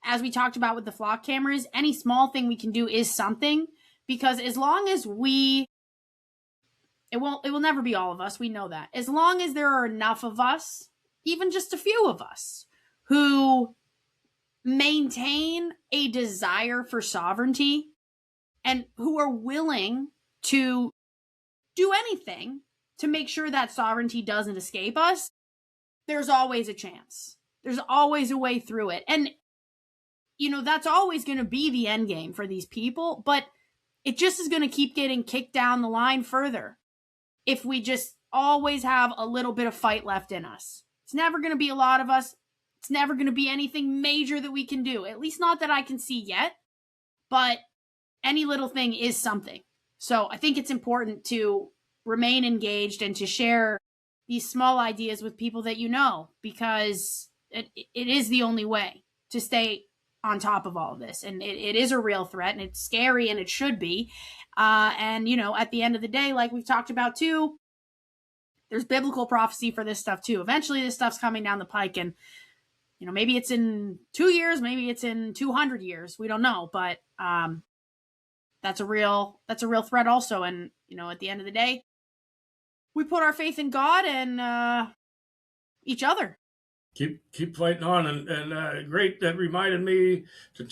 as we talked about with the flock cameras, any small thing we can do is something, because as long as it will never be all of us. We know that. As long as there are enough of us, even just a few of us, who maintain a desire for sovereignty and who are willing to do anything to make sure that sovereignty doesn't escape us, there's always a chance. There's always a way through it. And, that's always going to be the end game for these people, but it just is going to keep getting kicked down the line further if we just always have a little bit of fight left in us. It's never going to be a lot of us. It's never going to be anything major that we can do, at least not that I can see yet, but any little thing is something. So I think it's important to remain engaged and to share these small ideas with people that because it is the only way to stay on top of all of this. And it is a real threat, and it's scary, and it should be. And, at the end of the day, like we've talked about too, there's biblical prophecy for this stuff too. Eventually this stuff's coming down the pike, and, maybe it's in 2 years, maybe it's in 200 years. We don't know, but that's a real threat also. And, at the end of the day, we put our faith in God and each other. Keep fighting on, and great. That reminded me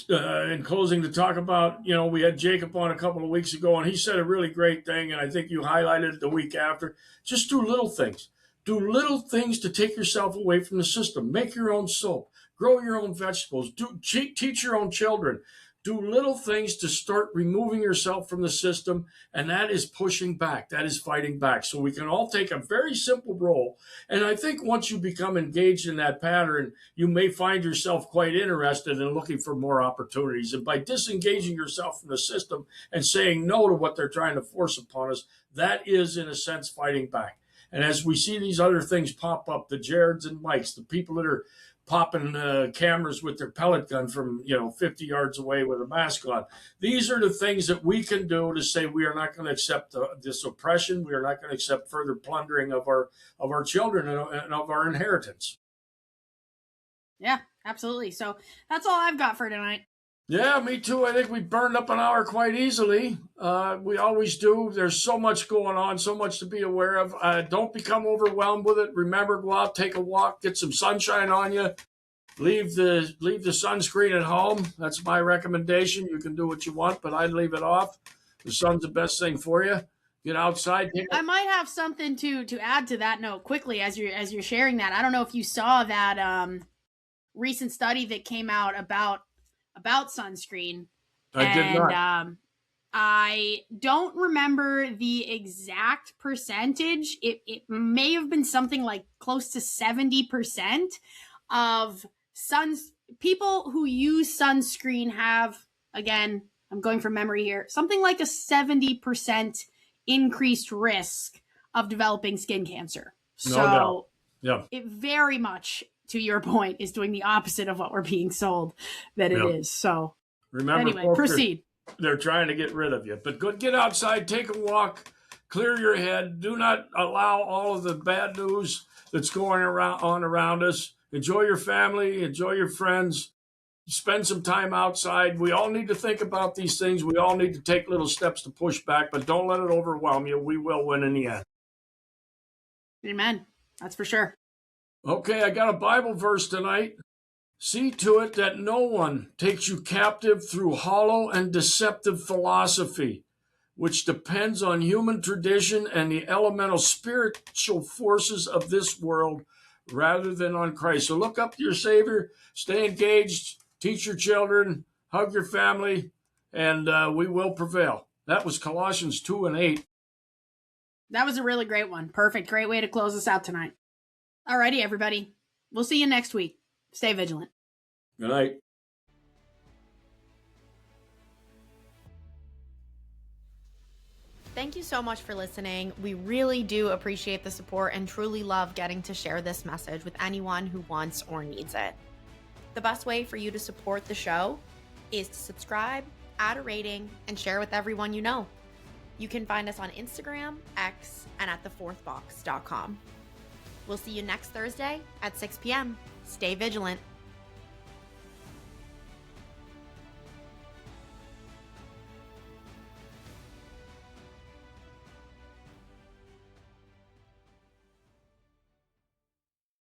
in closing to talk about, we had Jacob on a couple of weeks ago, and he said a really great thing, and I think you highlighted it the week after. Just do little things. Do little things to take yourself away from the system. Make your own soap. Grow your own vegetables. Teach your own children. do little things to start removing yourself from the system, and that is pushing back. That is fighting back. So we can all take a very simple role. And I think once you become engaged in that pattern, you may find yourself quite interested in looking for more opportunities. And by disengaging yourself from the system and saying no to what they're trying to force upon us, that is, in a sense, fighting back. And as we see these other things pop up, the Jareds and Mikes, the people that are popping cameras with their pellet gun from 50 yards away with a mask on. These are the things that we can do to say we are not going to accept this oppression. We are not going to accept further plundering of our children and of our inheritance. Yeah, absolutely. So that's all I've got for tonight. Yeah, me too. I think we burned up an hour quite easily. We always do. There's so much going on, so much to be aware of. Don't become overwhelmed with it. Remember, go out, take a walk, get some sunshine on you. Leave the sunscreen at home. That's my recommendation. You can do what you want, but I'd leave it off. The sun's the best thing for you. Get outside. I might have something to add to that note quickly as you're sharing that. I don't know if you saw that recent study that came out about sunscreen. I did not. I don't remember the exact percentage. It may have been something like close to 70% of people who use sunscreen have, again, I'm going from memory here, something like a 70% increased risk of developing skin cancer. No doubt. Yeah. It very much, to your point, is doing the opposite of what we're being sold that it is. So remember, anyway, folks, proceed. They're trying to get rid of you. But go get outside, take a walk, clear your head. Do not allow all of the bad news that's going around us. Enjoy your family, enjoy your friends, spend some time outside. We all need to think about these things. We all need to take little steps to push back, but don't let it overwhelm you. We will win in the end. Amen. That's for sure. Okay, I got a Bible verse tonight. See to it that no one takes you captive through hollow and deceptive philosophy, which depends on human tradition and the elemental spiritual forces of this world rather than on Christ. So look up to your Savior, stay engaged, teach your children, hug your family, and we will prevail. That was Colossians 2:8. That was a really great one. Perfect. Great way to close us out tonight. Alrighty, everybody. We'll see you next week. Stay vigilant. Good night. Thank you so much for listening. We really do appreciate the support and truly love getting to share this message with anyone who wants or needs it. The best way for you to support the show is to subscribe, add a rating, and share with everyone you know. You can find us on Instagram, X, and at thefourthbox.com. We'll see you next Thursday at 6 p.m. Stay vigilant.